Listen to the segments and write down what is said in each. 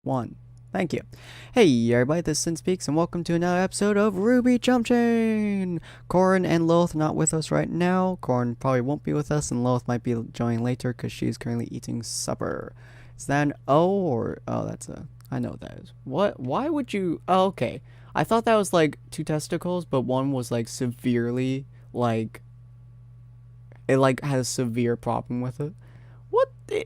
One. Thank you. Hey everybody, this is Sinspeaks, and welcome to another episode of RWBY Jumpchain! Corin and Lilith are not with us right now. Corin probably won't be with us, and Lilith might be joining later because she's currently eating supper. Is that an O or... Oh, that's a... I know what that is. What? Why would you... Oh, okay. I thought that was like two testicles, but one was like severely, like... It like had a severe problem with it. What the...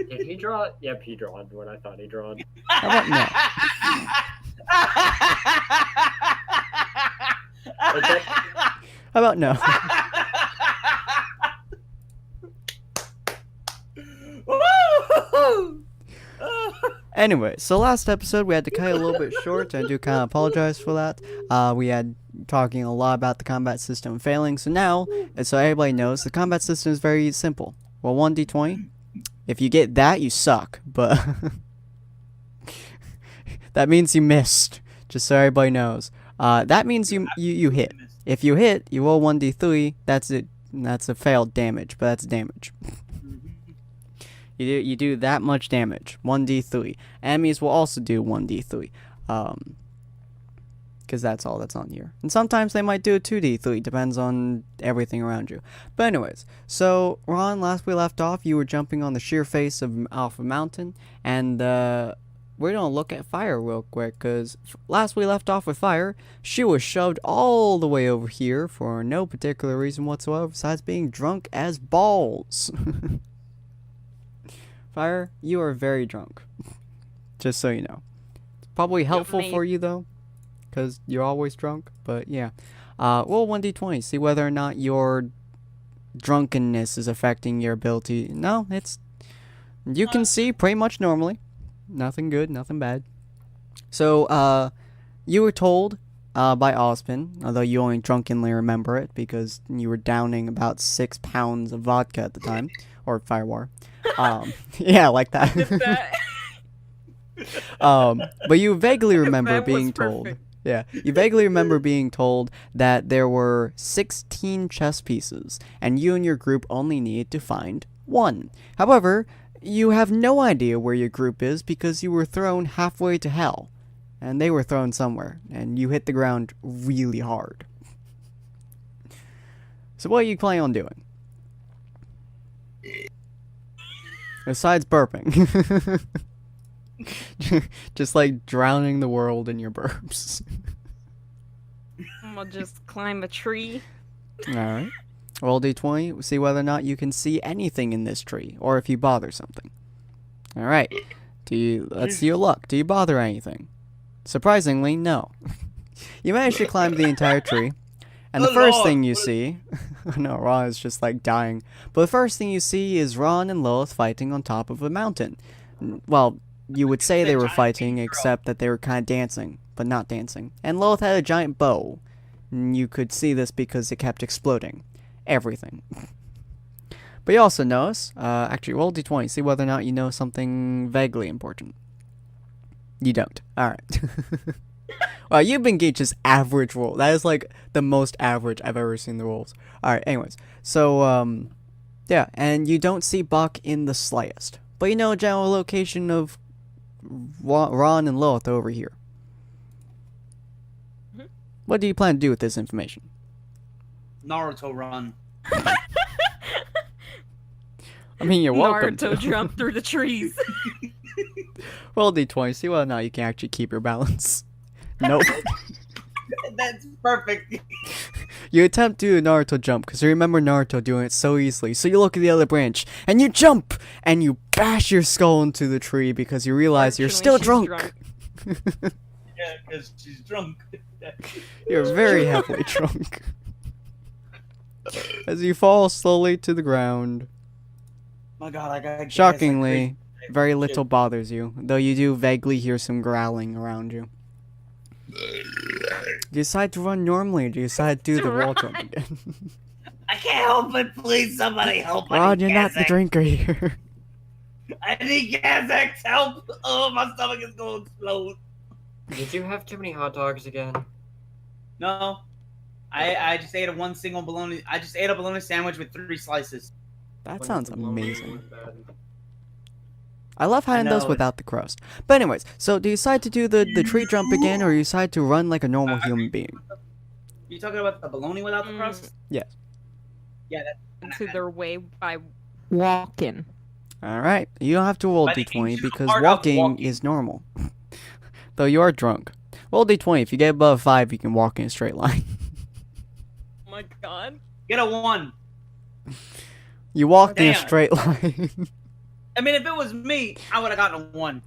Did he draw it? Yep, he drawn what I thought he drawn. How about no? How about no? Anyway, so last episode we had to cut it a little bit short, and I do kind of apologize for that. We had talking a lot about the combat system failing, so now, so everybody knows, the combat system is very simple. Well, 1d20, if you get that, you suck, but that means you missed, just so everybody knows. That means you hit. If you hit, you roll 1d3, that's it. That's a failed damage, but that's damage. You do that much damage, 1d3. Enemies will also do 1d3, because that's all that's on here. And sometimes they might do a 2d3, depends on everything around you. But anyways, so Ron, last we left off, you were jumping on the sheer face of Alpha Mountain, and we're gonna look at Fire real quick, because last we left off with Fire, she was shoved all the way over here for no particular reason whatsoever, besides being drunk as balls. Fire, you are very drunk. Just so you know. It's probably helpful for you, though, because you're always drunk, but yeah. Roll 1d20, see whether or not your drunkenness is affecting your ability. No, it's... You can see pretty much normally. Nothing good, nothing bad. So, you were told by Ozpin, although you only drunkenly remember it, because you were downing about 6 pounds of vodka at the time, or Firewar. Yeah, like that. But you vaguely remember being told. Yeah, you vaguely remember being told that there were 16 chess pieces, and you and your group only needed to find 1. However, you have no idea where your group is because you were thrown halfway to hell, and they were thrown somewhere, and you hit the ground really hard. So what are you planning on doing? Besides burping. Just like drowning the world in your burps. I'm gonna just climb a tree. Alright. Roll d20, see whether or not you can see anything in this tree, or if you bother something. Alright. Let's see your luck. Do you bother anything? Surprisingly, no. You managed to climb the entire tree. And the first thing you see... No, Ron is just like dying. But the first thing you see is Ron and Lilith fighting on top of a mountain. Well, you would say they were fighting, except that they were kind of dancing, but not dancing. And Lilith had a giant bow. You could see this because it kept exploding. Everything. But you also notice, actually, roll d20, see whether or not you know something vaguely important. You don't. Alright. Well, you've been gauged as average roll. That is like the most average I've ever seen the rolls. Alright, anyways. So, yeah, and you don't see Buck in the slightest. But you know a general location of Ron and Lilith over here. Mm-hmm. What do you plan to do with this information? Naruto run. I mean, you're welcome Naruto jump through the trees. Roll d20, see whether or not you can actually keep your balance. Nope. That's perfect. You attempt to do a Naruto jump, because you remember Naruto doing it so easily. So you look at the other branch, and you jump! And you bash your skull into the tree because you realize you're still drunk. Yeah, because she's drunk. You're very heavily drunk. As you fall slowly to the ground. My God, I got. Shockingly, very little bothers you, though you do vaguely hear some growling around you. Do you decide to run normally, or do you decide to do the wall jump again? I can't help it. Please, somebody help. Rod, you're not the drinker here. I need Kazak's help. Oh, my stomach is going to explode. Did you have too many hot dogs again? No, I just ate one single bologna. I just ate a bologna sandwich with 3 slices. That When sounds the bologna amazing. went bad. I love how I it does know, without the crust. But anyways, so do you decide to do the tree jump again, or you decide to run like a normal human being? You talking about the bologna without the crust? Yes. Yeah, To their way by walking. All right. You don't have to roll By the d20 ancient because art of walking walking. is normal. Though you are drunk. Roll d20. If you get above 5, you can walk in a straight line. Oh my god. get a 1. You walked in a Damn. straight line. I mean, if it was me, I would have gotten a 1.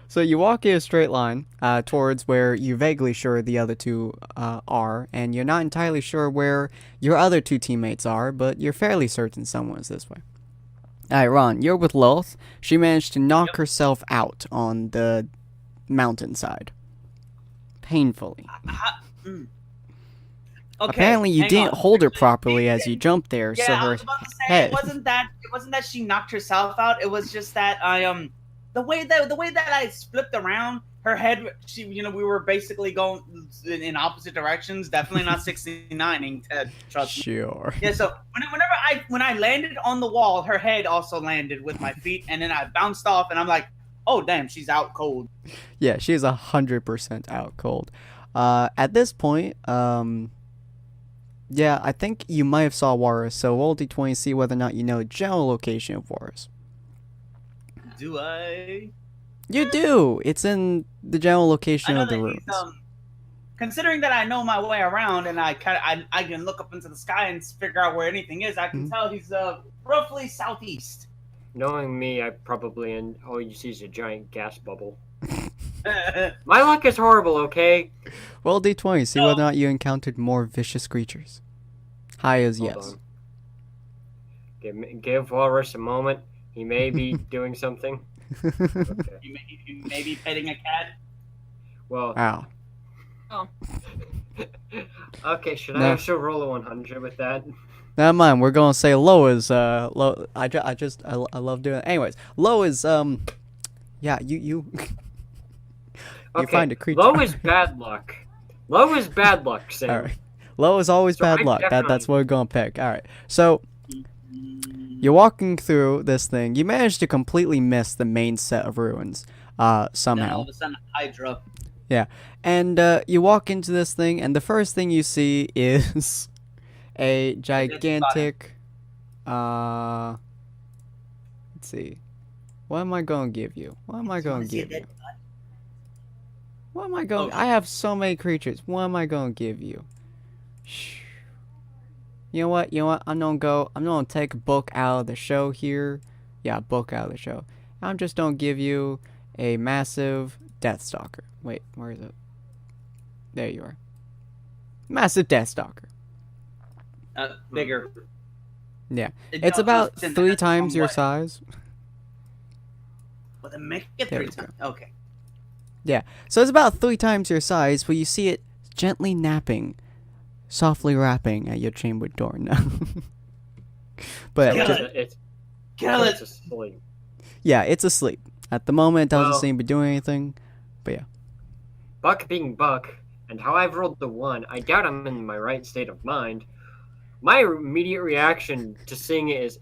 So you walk in a straight line towards where you're vaguely sure the other two are, and you're not entirely sure where your other 2 teammates are, but you're fairly certain someone's this way. Alright, Ron, you're with Lilith. She managed to knock herself out on the mountainside. Painfully. Okay, Apparently you hang didn't on. hold her properly as you jumped there, Yeah, so I her was about to say head... it wasn't that she knocked herself out. It was just that the way that I flipped around, her head, we were basically going in opposite directions. Definitely not 69ing, Ted. Trust me. Sure. Yeah, so when I landed on the wall, her head also landed with my feet, and then I bounced off, and I'm like, oh damn, she's out cold. Yeah, she's 100% out cold. At this point, yeah, I think you might have saw Warus, so roll d20 see whether or not you know the general location of Warus. Do I? You do! It's in the general location I know of the that ruins. considering that I know my way around and I can look up into the sky and figure out where anything is, I can Mhm. tell he's roughly southeast. Knowing me, I probably all you see is a giant gas bubble. My luck is horrible, okay? Roll d20 see whether or not you encountered more vicious creatures. High as Hold yes. on. Give Walrus a moment. He may be doing something. Okay. You may be petting a cat. Well, Wow. okay, should No. I also roll a 100 with that? Never mind, we're gonna say low is low. I love doing it. Anyways, low is yeah, you Okay, find a creature. low is bad luck. Low is bad luck, Sam. All right. Low is always So bad I luck. That's definitely- what we're gonna pick. All right. So you're walking through this thing. You managed to completely miss the main set of ruins Then all somehow. of a sudden, Hydra. And you walk into this thing, and the first thing you see is a gigantic. Let's see. What am I gonna give you? What am I gonna give you? What am I going? I have so many creatures. What am I gonna give you? Shh. You know what? I'm gonna take a book out of the show here. Yeah, book out of the show. I'm just gonna give you a massive Deathstalker. Wait, where is it? There you are. Massive Deathstalker. Bigger. Yeah. It's about 3 times your size. Well, then make it There 3 we go. times. Okay. So it's about 3 times your size, but you see it gently napping, softly rapping at your chamber door now. But Kill just- it. It's Kill it. asleep. yeah, it's asleep. At the moment, it doesn't Well- seem to be doing anything. Buck being Buck, and how I've rolled the 1, I doubt I'm in my right state of mind. My immediate reaction to seeing it is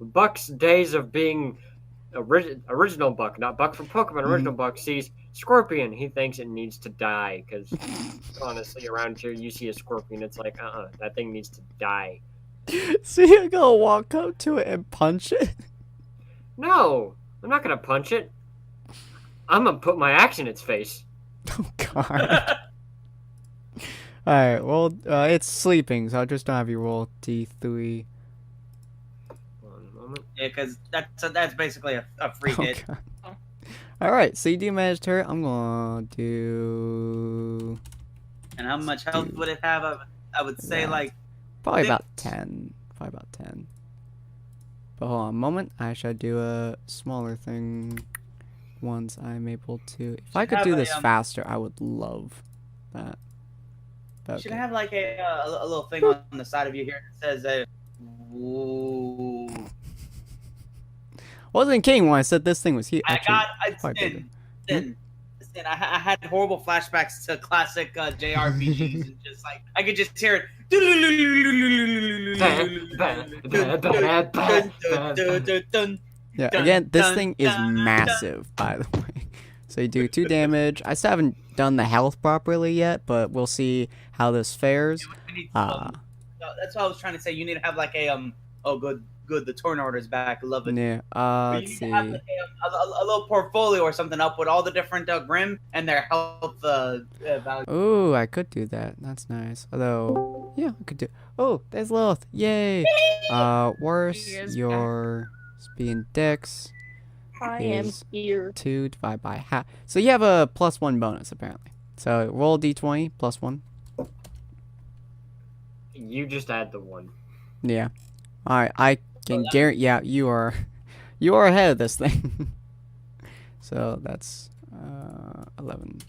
Buck's days of being original Buck, not Buck from Pokemon. Original Buck sees Scorpion. He thinks it needs to die because honestly, around here you see a Scorpion, it's like, that thing needs to die. So you're gonna walk up to it and punch it? No, I'm not gonna punch it. I'm gonna put my axe in its face. Oh god. Alright, well, it's sleeping, so I'll just have you roll D3. One moment. Yeah, because that's basically a free Oh hit. god. Alright, so you damaged her. I'm gonna do And how much health would it have? I would say Yeah. like probably Six. about 10. Probably about 10. But hold on a moment. I should do a smaller thing once I'm able to. If I could have do a, this faster, I would love that. you should Okay. have like a little thing on the side of you here that says "Woo." Wasn't king when I said this thing was here. I Actually, got a quite bigger. sin. And I had horrible flashbacks to classic JRPGs, and just like I could just hear it. Yeah, again, this thing is massive, by the way. So you do 2 damage. I still haven't done the health properly yet, but we'll see how this fares. That's what I was trying to say. You need to have like a Oh, good. The torn order's back. Love it. Yeah. But Let's you see. need to have a little portfolio or something up with all the different Grim and their health values. Ooh, I could do that. That's nice. Although, yeah, I could do. Oh, there's Lilith. Yay. Worse, your speed and dex I am is here. 2 divided by half. So you have a +1 bonus apparently. So roll d20 +1. You just add the 1. Yeah. All right. I can guarantee. Yeah, you are ahead of this thing. So that's 11.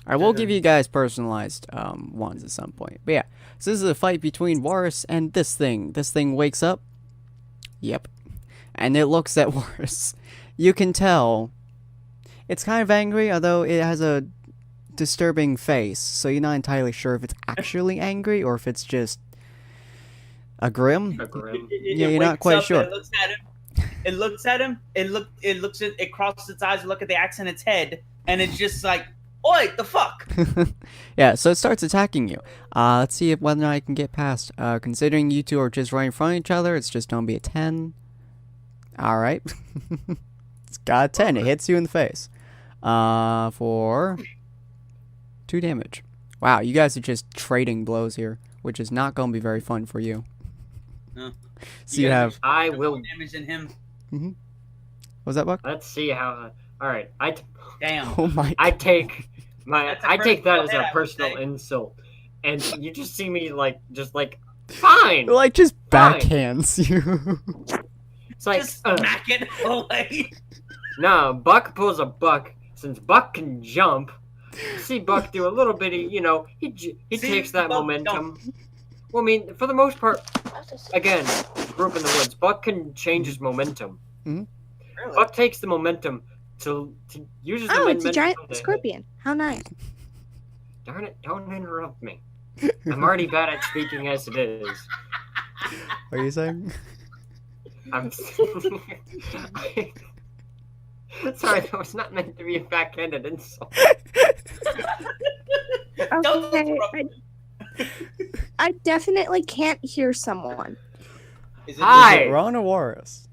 I will give you guys personalized ones at some point. But yeah, so this is a fight between Warus and this thing. This thing wakes up. Yep. And it looks at Warus. You can tell it's kind of angry, although it has a disturbing face. So you're not entirely sure if it's actually angry or if it's just a grim. Yeah, you're not quite sure. It looks at him. It crosses its eyes, look at the axe in its head, and it's just like, "Oi, the fuck!" Yeah, so it starts attacking you. Let's see whether or not I can get past. Considering you two are just right in front of each other, it's just gonna be a 10. All right, it's got a 10. It hits you in the face. For 2 damage. Wow, you guys are just trading blows here, which is not gonna be very fun for you. No. So you have. I will damage in him. What was that, Buck? Let's see how. All right, Damn. Oh my. I take that as a personal personal hit. insult, and you just see me just fine. Like just Fine. backhands you. It's like Just smack it away. no, Buck pulls a Buck. Since Buck can jump, see Buck do a little bitty. He takes that Buck momentum. Well, I mean, for the most part, again, grew up in the woods. Buck can change his momentum. Really? Buck takes the momentum to uses the Oh, momentum. it's a giant to- scorpion. How nice. Darn it! Don't interrupt me. I'm already bad at speaking as it is. What are you saying? I'm sorry, that was not meant to be a backhanded insult. Don't Okay, interrupt. I definitely can't hear someone. Is it Hi. Is it Ron or Warus?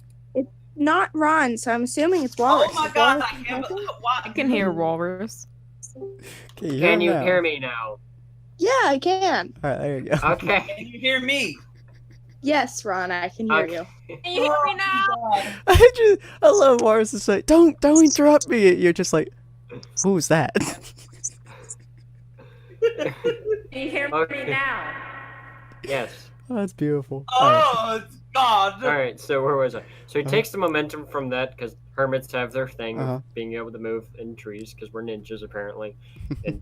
Not Ron, so I'm assuming it's Walrus. Oh my Is god! Walrus I can't talking? believe why. I can hear Walrus. Can you hear me now? Yeah, I can. All right, there you go. Okay. Can you hear me? Yes, Ron, I can hear Okay. you. Can you hear me now? I love Warus. It's like, don't interrupt me. You're just like, who's that? Can you hear Okay. me now? Yes. Oh, that's beautiful. All right. Oh God! All right. So where was I? So he Uh-huh. takes the momentum from that because hermits have their thing Uh-huh. of being able to move in trees because we're ninjas apparently, and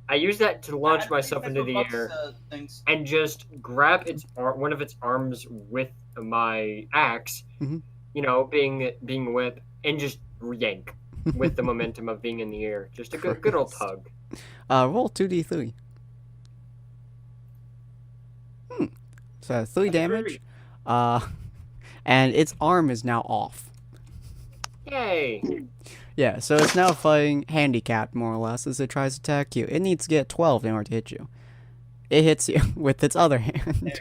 I use that to launch myself into the air Things. and just grab one of its arms with my axe, Mhm. being a whip, and just yank with the momentum of being in the air. Just a good old Christ. tug. Roll 2d3. So 3 damage. And its arm is now off. Yay! Yeah, so it's now fighting handicapped more or less as it tries to attack you. It needs to get 12 in order to hit you. It hits you with its other hand.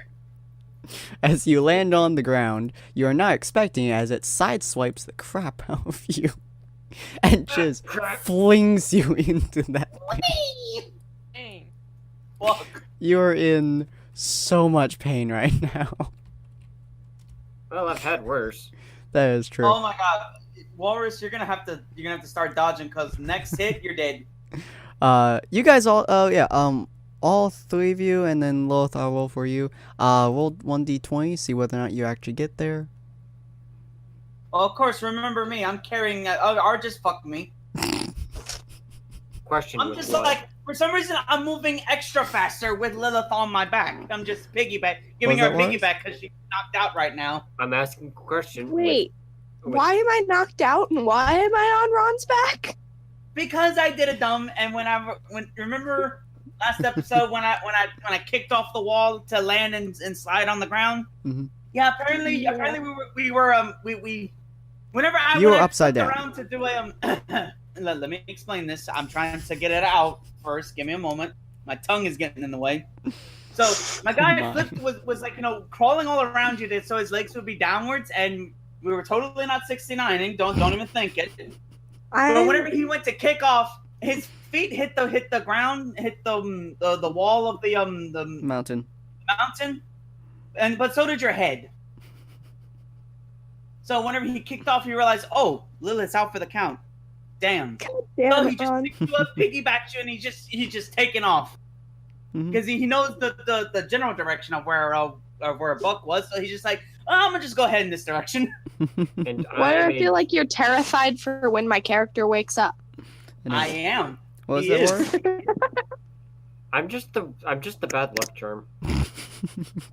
As you land on the ground, you are not expecting it as it sideswipes the crap out of you and just flings you into that thing. Dang. Fuck. You're in so much pain right now. Well, I've had worse. That is true. Oh my God, Walrus, you're gonna have to start dodging because next hit you're dead. You guys all, all 3 of you, and then Lilith, I'll roll for you. Roll 1d20, see whether or not you actually get there. Well, of course, remember me. I'm carrying. Or just fuck me. Question. I'm was just what? like, for some reason, I'm moving extra faster with Lilith on my back. I'm just giving Was her a that worse? piggyback because she's knocked out right now. I'm asking a question. Wait, with- why am I knocked out and why am I on Ron's back? because I did a dumb, and remember last episode when I kicked off the wall to land and slide on the ground. Mhm. Yeah, apparently we were whenever You were when I upside flipped down. around to do a let me explain this. I'm trying to get it out first. Give me a moment. My tongue is getting in the way. So my guy Come on. flipped was like, crawling all around you, so his legs would be downwards, and we were totally not 69ing. Don't even think it. But whenever he went to kick off, his feet hit the ground, hit the wall of the Mountain. mountain, but so did your head. So whenever he kicked off, you realized, oh, Lilith's out for the count. Damn. Damn So it, he just Ron. picked you up, piggybacked you, and he's just taken off Mhm. because he knows the general direction of where Buck was. So he's just like, oh, I'm gonna just go ahead in this direction. And Why do I made- feel like you're terrified for when my character wakes up? I am. What was He that is. word? I'm just the bad luck charm.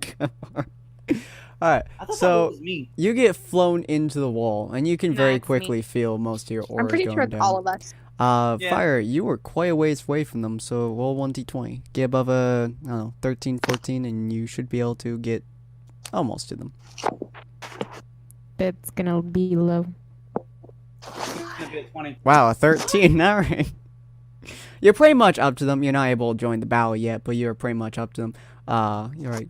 Come on. Alright, I thought that so was me. you get flown into the wall, and you can No, very it's me. quickly feel most of your auras I'm pretty going sure it's down. all of us. Yeah. Fire, you were quite a ways away from them, so roll 1d20. Get above I don't know, 13, 14, and you should be able to get almost to them. It's gonna be low. It's gonna be a 20. Wow, a 13, alright. You're pretty much up to them. You're not able to join the battle yet, but you're pretty much up to them. You're right.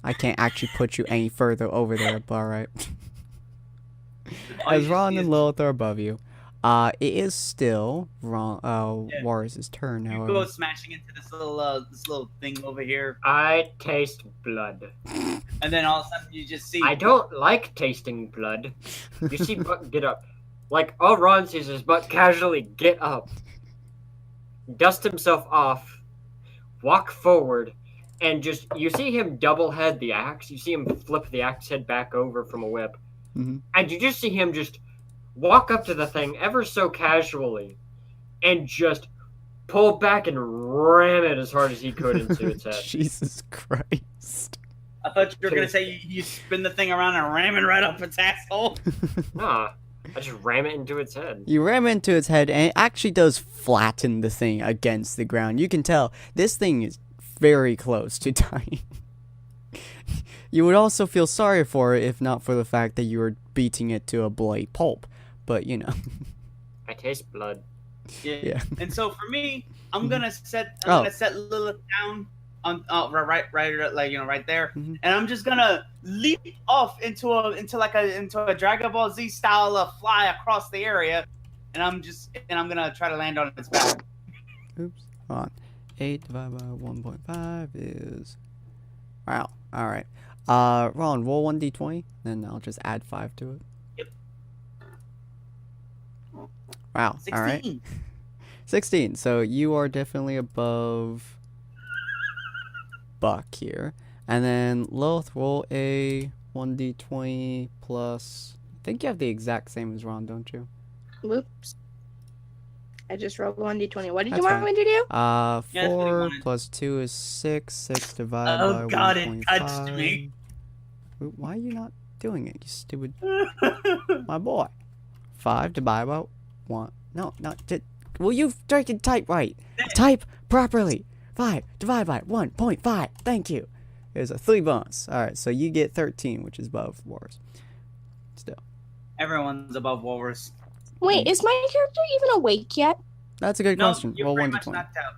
I can't actually put you any further over there, but alright. As Ron and Lilith are above you. It is still Warris's turn, You however. go smashing into this little thing over here, I taste blood. and then all of a sudden you just see. I don't like tasting blood. You see Buck get up. Like, all Ron sees is Buck casually get up, dust himself off, walk forward, and just, you see him double head the axe. You see him flip the axe head back over from a whip. Mhm. And you just see him just walk up to the thing ever so casually and just pull back and ram it as hard as he could into its head. Jesus Christ. I thought you were gonna say you spin the thing around and ram it right up its asshole. Nah, I just ram it into its head. You ram into its head, and it actually does flatten the thing against the ground. You can tell this thing is very close to dying. You would also feel sorry for it if not for the fact that you were beating it to a bloody pulp. But, you know. I taste blood. Yeah. And so for me, I'm gonna set Oh. Lilith down on right right there, Mhm. and I'm just gonna leap off into a Dragon Ball Z style of fly across the area, and I'm gonna try to land on its back. Oops. Hold on. 8 divided by 1.5 is... Wow. Alright. Ron, roll 1d20, then I'll just add 5 to it. Yep. Wow. 16. Alright. 16. So you are definitely above Buck here. And then Lilith, roll a 1d20 plus... I think you have the exact same as Ron, don't you? Whoops. I just rolled 1d20. What did That's you want fine. me to do? Yeah, that's what he 4 wanted. plus 2 is 6. 6 divided by Oh God, it 1.5. touched me. Why are you not doing it, you stupid... My boy. 5 divided by 1. No, not... Will you freaking type right? Type properly. 5 divided by 1.5. Thank you. There's a 3 bonus. Alright, so you get 13, which is above Wars. Still. Everyone's above Walrus. Wait, is my character even awake yet? That's a good No, question. you're Roll pretty 1 to much 20. knocked out.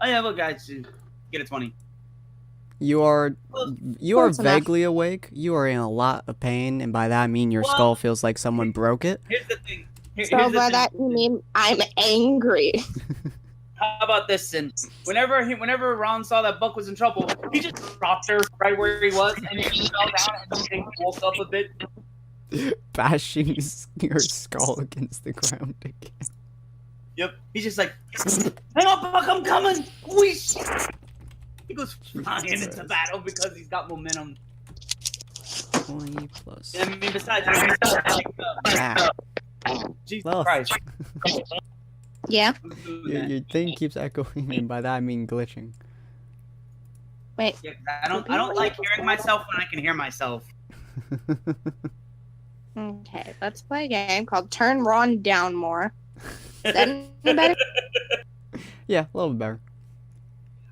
Oh yeah, look guys, you get a 20. You are Close enough. vaguely awake. You are in a lot of pain, and by that I mean your Well- skull feels like someone broke it. Here's the thing. So Here's the by thing. that you mean I'm angry. How about this, Sin? Whenever Ron saw that Buck was in trouble, he just dropped her right where he was, and he fell down and he woke up a bit. Bashing your skull against the ground again. Yep. He's just like, hang on, Buck, I'm coming. Whoosh. He goes flying into battle because he's got momentum. 20 plus... I mean, besides, like, Ah, Jesus Well, Christ. Yeah. Who's doing your, that? your thing keeps echoing, and by that I mean glitching. Wait. Yeah, I don't like hearing myself when I can hear myself. Okay, let's play a game called Turn Ron Down More. Is that any better? Yeah, a little bit better.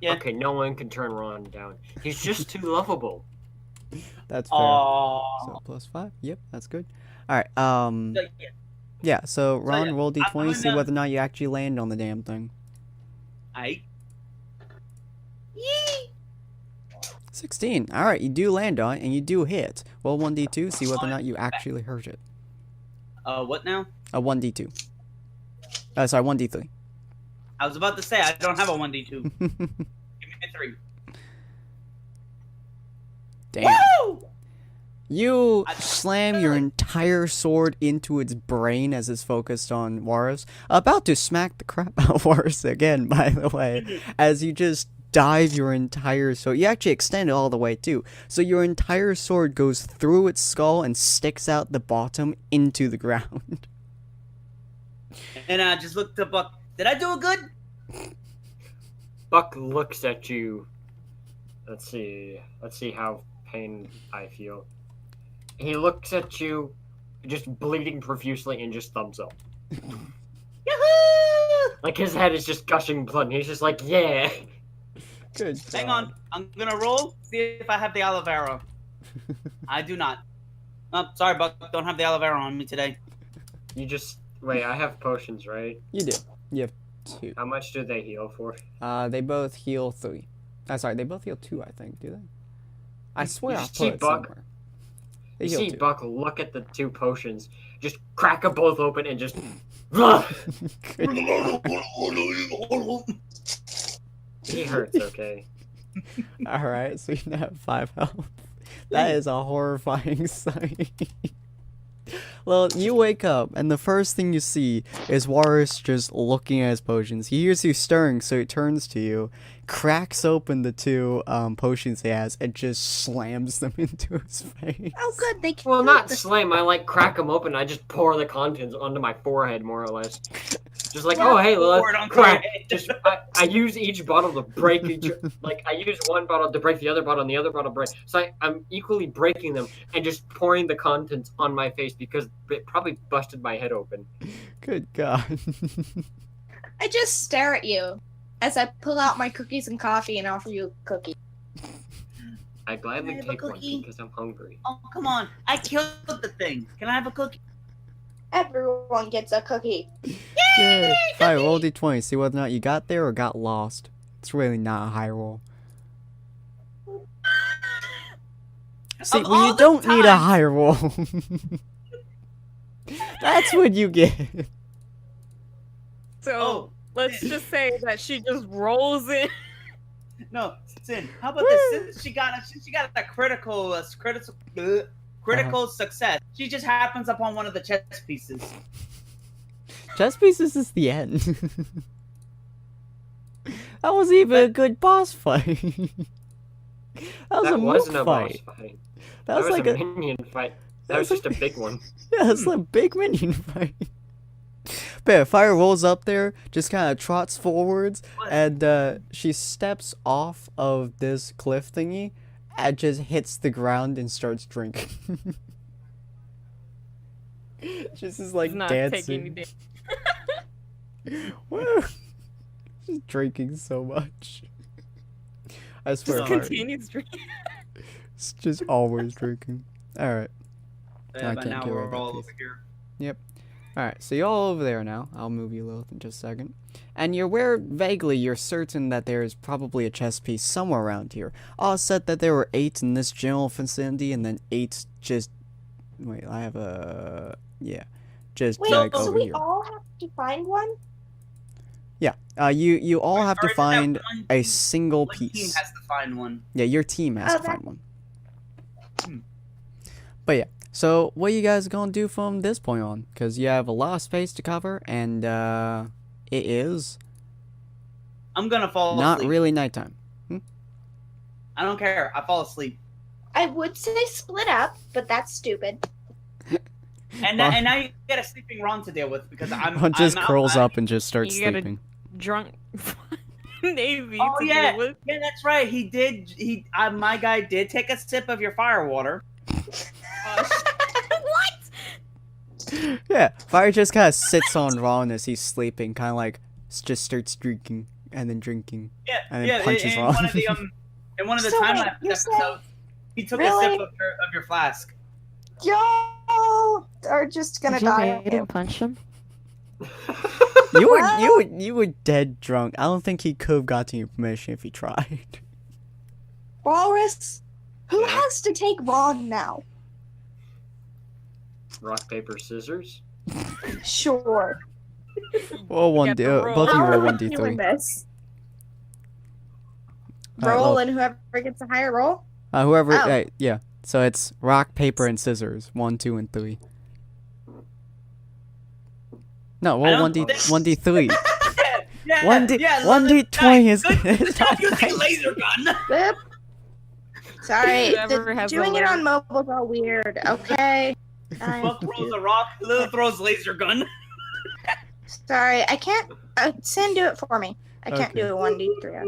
Yeah. Okay, no one can turn Ron down. He's just too lovable. That's fair. Aww. So +5. Yep, that's good. All right. So, yeah. Yeah. So Ron, yeah, roll d20, I'm see gonna- whether or not you actually land on the damn thing. I. 16. All right, you do land on it, and you do hit. Roll 1d2, see whether or not you actually hurt it. What now? A 1d2. Sorry, 1d3. I was about to say I don't have a 1d2. Give me a 3. Damn. Woo! You slam your entire sword into its brain as it's focused on Warus. About to smack the crap out of Warus again, by the way, as you just dive your entire sword. You actually extend it all the way, too. So your entire sword goes through its skull and sticks out the bottom into the ground. And I just looked up. Did I do it good? Buck looks at you. Let's see how pain I feel. He looks at you, just bleeding profusely, and just thumbs up. Yahoo! Like his head is just gushing blood, and he's just like, yeah. Good. Hang on. I'm gonna roll. See if I have the aloe vera. I do not. Oh, sorry, Buck. Don't have the aloe vera on me today. You just wait. I have potions, right? You do. You have 2. How much do they heal for? They both heal 3. Sorry, they both heal 2, I think. Do they? I swear I You see put it Buck- somewhere. They You heal see 2. Buck look at the 2 potions, just crack them both open, and just. He hurts, okay? Alright, so you now have 5 health. That is a horrifying sight. Well, you wake up, and the first thing you see is Warus just looking at his potions. He hears you stirring, so he turns to you, cracks open the 2 potions he has, and just slams them into his face. Oh, good. They Well, killed not the- slam. I like crack them open. I just pour the contents onto my forehead, more or less. Just like, Yeah, oh hey, pour it let's onto crack. your head. Just I use each bottle to break each. Like I use one bottle to break the other bottle, and the other bottle to break. So I'm equally breaking them and just pouring the contents on my face because it probably busted my head open. Good God. I just stare at you as I pull out my cookies and coffee and offer you a cookie. I gladly Can I have a take one cookie? because I'm hungry. Oh, come on. I killed the thing. Can I have a cookie? Everyone gets a cookie. Yay! Alright, roll d20, see whether or not you got there or got lost. It's really not a high roll. See, Of when all you the don't need a times- high roll, that's what you get. So Oh. let's just say that she just rolls in. No, Sin. How about this? Since she got a critical success, she just happens upon one of the chess pieces. Chess pieces is the end. That wasn't even a good boss fight. That was That a wasn't mook a boss fight. fight. That That was was like a a minion fight. That was just a big one. yeah, it's like a big minion fight. But yeah, Fire rolls up there, just kind of trots forwards, and she steps off of this cliff thingy and just hits the ground and starts drinking. Just is like Not taking any dancing. damage. Woo! Just drinking so much. I swear, Just Fire, continues drinking. it's just always drinking. Alright. I But can't now get rid of we're that all piece. over here. Alright, so you're all over there now. I'll move you, Lilith, in just a second. And you're aware, vaguely, you're certain that there is probably a chess piece somewhere around here. All said that there were 8 in this general vicinity, and then 8 just... Wait, I have a... Yeah. Just Wait, like so over we here. all have to find one? Yeah, you all have Or to is it that find one a team- single one team piece. has to find one. Yeah, your team has Oh, to find that- one. Hmm. But yeah, so what are you guys gonna do from this point on? Because you have a lot of space to cover, and it is I'm gonna fall not asleep. really nighttime. I don't care. I fall asleep. I would say split up, but that's stupid. And Well- now you get a sleeping Ron to deal with because Ron just I'm curls I'm- up and just starts You gotta- sleeping. Drunk Navy Oh to yeah, deal with. yeah, that's right. He did. My guy did take a sip of your fire water. What? Yeah, Fire just kind of sits on Ron as he's sleeping, kind of like just starts drinking and then drinking. Yeah, And then yeah. punches in Ron. one of the in one of the So time wait, lapse you're saying- episodes, he took a Really? sip of your flask. Y'all are just gonna Did you die. made him punch him? You were dead drunk. I don't think he could have gotten your permission if he tried. Walrus, who Yeah. has to take Ron now? Rock, paper, scissors. Sure. Well, got the roll. both of you How roll are we 1d3. doing this? Alright, Roll, well- and whoever gets a higher roll. Whoever, Oh. yeah. So it's rock, paper, and scissors. 1, 2, and 3. No, I roll don't 1d3. Yeah, 1d20 is. Good job using laser gun. Yep. Sorry, Whoever has doing the it on mobile's all weird. Okay. Buck throws a rock. Lilith throws laser gun. Sorry, I can't. Sin, do it for me. I can't Okay. do a 1d3.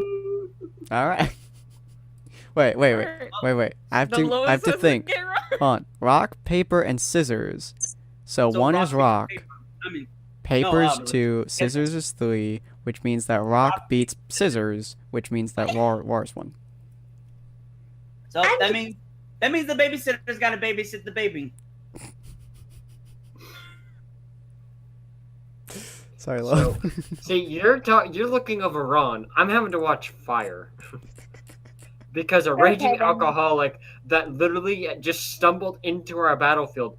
All right. Wait. I have to think. Hold on. Rock, paper, and scissors. So one is paper, rock. paper. I mean, Paper's no, 2, scissors is 3, which means that rock beats scissors, which means that war's 1. so that means the babysitter's got to babysit the baby. Sorry, So, love. see, you're looking over Ron. I'm having to watch Fire. Because a raging Okay, then. alcoholic that literally just stumbled into our battlefield,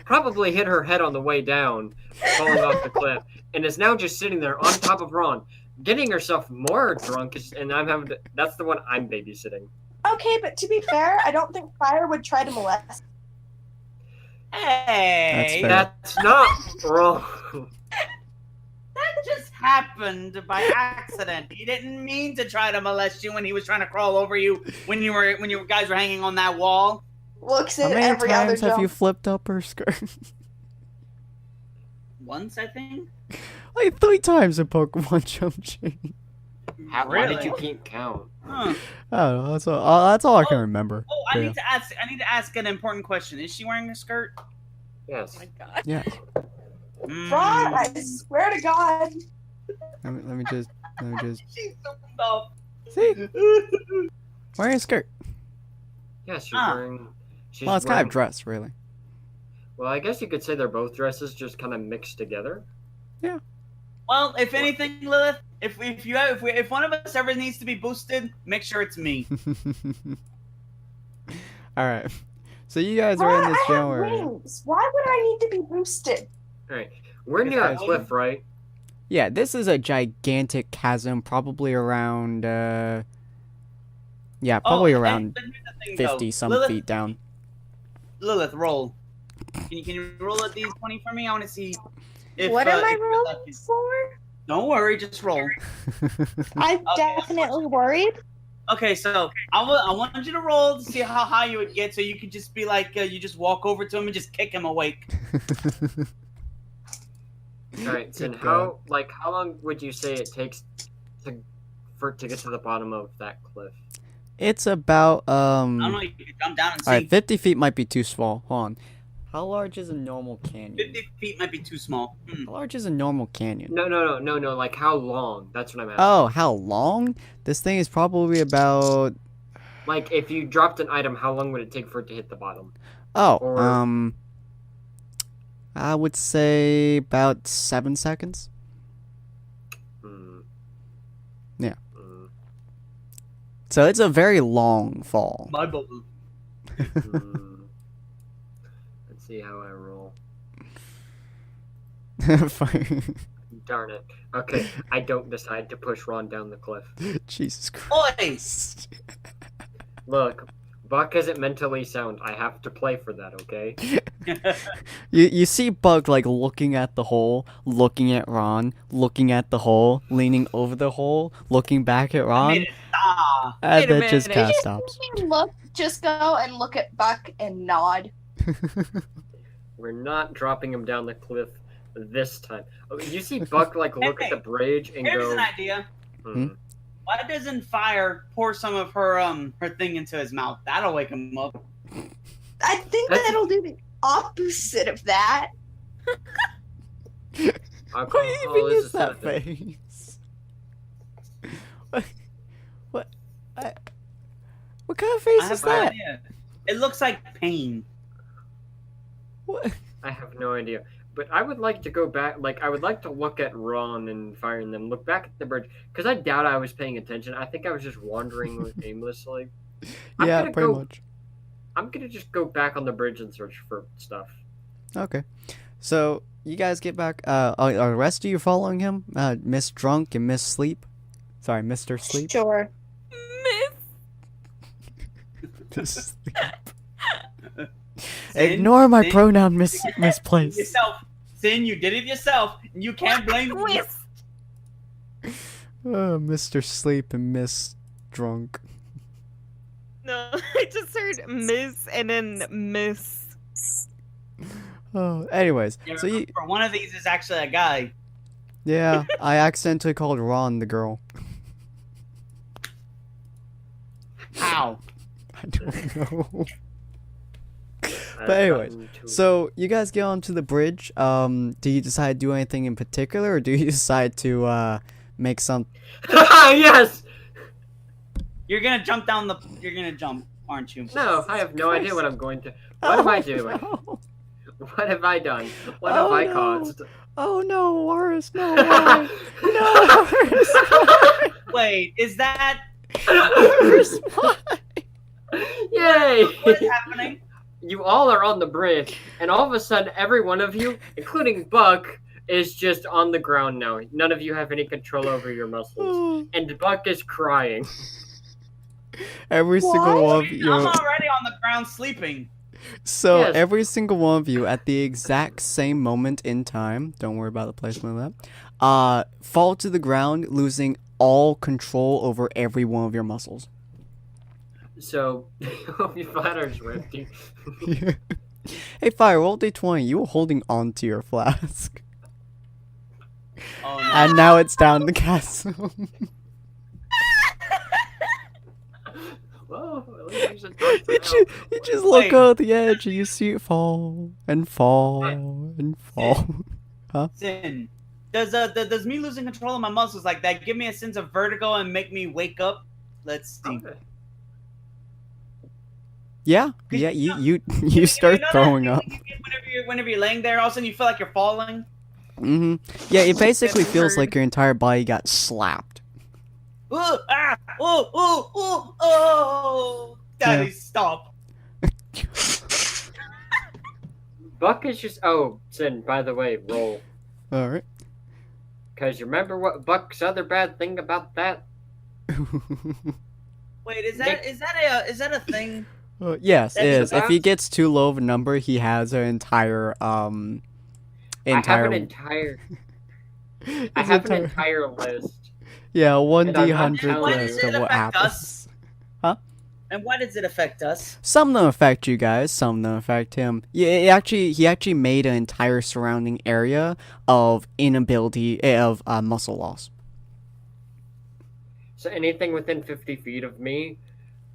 probably hit her head on the way down, falling off the cliff, and is now just sitting there on top of Ron, getting herself more drunk, and I'm having to. That's the one I'm babysitting. Okay, but to be fair, I don't think Fire would try to molest. Hey, fair. That's not wrong. that just happened by accident. He didn't mean to try to molest you when he was trying to crawl over you when you guys were hanging on that wall. Looks How at many every other times have jump. you flipped up her skirt? Once, I think. Like 3 times in Pokemon Jumpchain. Why did Really? you keep count? Huh. I don't know. That's all I can remember. Oh, I Yeah. need to ask an important question. Is she wearing a skirt? Yes. Oh my god. Yeah. Ron, I swear to God. Let me just She's so dumb. see. Wearing a skirt. Yeah, she's Ah. wearing. She's Well, it's kind wearing, of dress, really. Well, I guess you could say they're both dresses, just kind of mixed together. Well, if anything, Lilith, if one of us ever needs to be boosted, make sure it's me. All right. So you guys are in this I have general area. wings. Why would I need to be boosted? All right, we're near a guys- cliff, right? Yeah, this is a gigantic chasm, probably around probably around and here's the thing, though. 50 some Lilith, feet down. Lilith, roll. Can you roll at these 20 for me? I want to see if What am I if you're rolling lucky. for? Don't worry, just roll. I'm Okay. definitely worried. Okay, so I want you to roll to see how high you would get, so you could just be like, you just walk over to him and just kick him awake. All right, so Good how long would you say it takes to get to the bottom of that cliff? It's about I don't know. You can jump down and see. All right, 50 feet might be too small. Hold on. How large is a normal canyon? 50 feet might be too small. How large is a normal canyon? No. Like how long? That's what I'm asking. Oh, how long? This thing is probably about Like if you dropped an item, how long would it take for it to hit the bottom? oh, I would say about 7 seconds. Hmm. Yeah. Hmm. So it's a very long fall. My bubble. Hmm. Let's see how I roll. Darn it. Okay, I don't decide to push Ron down the cliff. Jesus Oi! Christ. Look, Buck isn't mentally sound. I have to play for that, okay? You see Bug like looking at the hole, looking at Ron, looking at the hole, leaning over the hole, looking back at I Ron, made it stop. and Wait a then just minute. kind of stops. Just go and look at Buck and nod. We're not dropping him down the cliff this time. Oh, you see Buck like look at the bridge and Here's go, an idea. hmm. Why doesn't Fire pour some of her thing into his mouth? That'll wake him up. I think That's- that'll do the opposite of that. What even is that face? What? What kind of face is no that? idea. It looks like pain. What? I have no idea. But I would like to go back, like, I would like to look at Ron and Fire and them, look back at the bridge, because I doubt I was paying attention. I think I was just wandering aimlessly. Yeah, pretty much. I'm gonna just go back on the bridge and search for stuff. Okay. So, you guys get back. Are the rest of you following him? Miss Drunk and Miss Sleep? Sorry, Mr. Sleep? Sure. Miss Sleep. Ignore my pronoun misplaced. Yourself. Sin, you did it yourself. And you can't blame me. Mr. Sleep and Miss Drunk. No, I just heard miss and then miss. Oh, anyways. Yeah, So you, for one of these is actually a guy. yeah, I accidentally called Ron the girl. How? I don't know. But anyways, so you guys get onto the bridge. Do you decide to do anything in particular, or do you decide to make some? Yes! You're gonna jump down the. You're gonna jump, aren't you? No, I have no idea what I'm going to. What am I doing? No. What have I done? What have I caused? Oh no, Horace, no way! No, Horace, why? Wait, is that Horace, why? Yay! what is happening? You all are on the bridge, and all of a sudden, every one of you, including Buck, is just on the ground now. None of you have any control over your muscles. And Buck is crying. Every single one of you. I'm already on the ground sleeping. So Yes. every single one of you at the exact same moment in time, don't worry about the placement of that, fall to the ground, losing all control over every one of your muscles. So, hope you flatter Swifty. Hey, Fire, roll D20. You were holding on to your flask. Oh, no. And now it's down the castle. Well, at least there's a door for you, now. you just look Wait. over the edge and you see it fall and fall and fall. Sin. Does me losing control of my muscles like that give me a sense of vertigo and make me wake up? Let's see. Okay. Yeah, yeah, you start know that throwing feeling up. you get whenever you're laying there, all of a sudden you feel like you're falling. Mm-hmm. Yeah, it basically It's feels hard. like your entire body got slapped. Ooh, ah, oh, oh, oh, oh! Daddy, Yeah. stop! Buck is just. Oh, Sin, by the way, roll. Alright. Because you remember what Buck's other bad thing about that? Wait, is that a thing? Yes, it That's is. If he about- gets too low of a number, he has an entire I have an entire. I his have an entire- entire list. Yeah, And I'm 1d100 not list telling of you. what Affect happens. us? Huh? And why does it affect us? Some of them affect you guys, some of them affect him. Yeah, he actually made an entire surrounding area of inability of muscle loss. So anything within 50 feet of me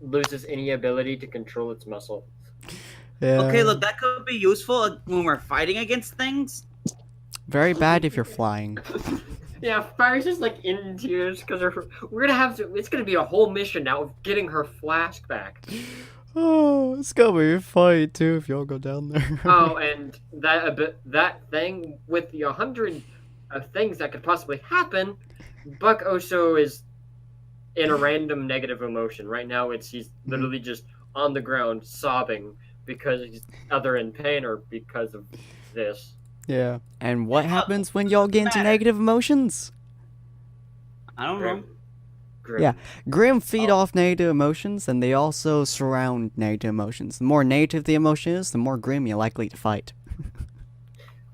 loses any ability to control its muscle. Yeah. Okay, look, that could be useful when we're fighting against things. Very bad if you're flying. Yeah, Fire's just like in tears because we're gonna have to. It's gonna be a whole mission now of getting her Flask back. Oh, it's gonna be funny too if y'all go down there. Oh, and that thing with the 100 things that could possibly happen. Buck also is in a random negative emotion right now. He's literally just on the ground sobbing because he's either in pain or because of this. Yeah. And what happens when y'all get into matter? negative emotions? I don't know. Grim. Yeah. Grim feed Oh. off negative emotions, and they also surround negative emotions. The more negative the emotion is, the more grim you're likely to fight.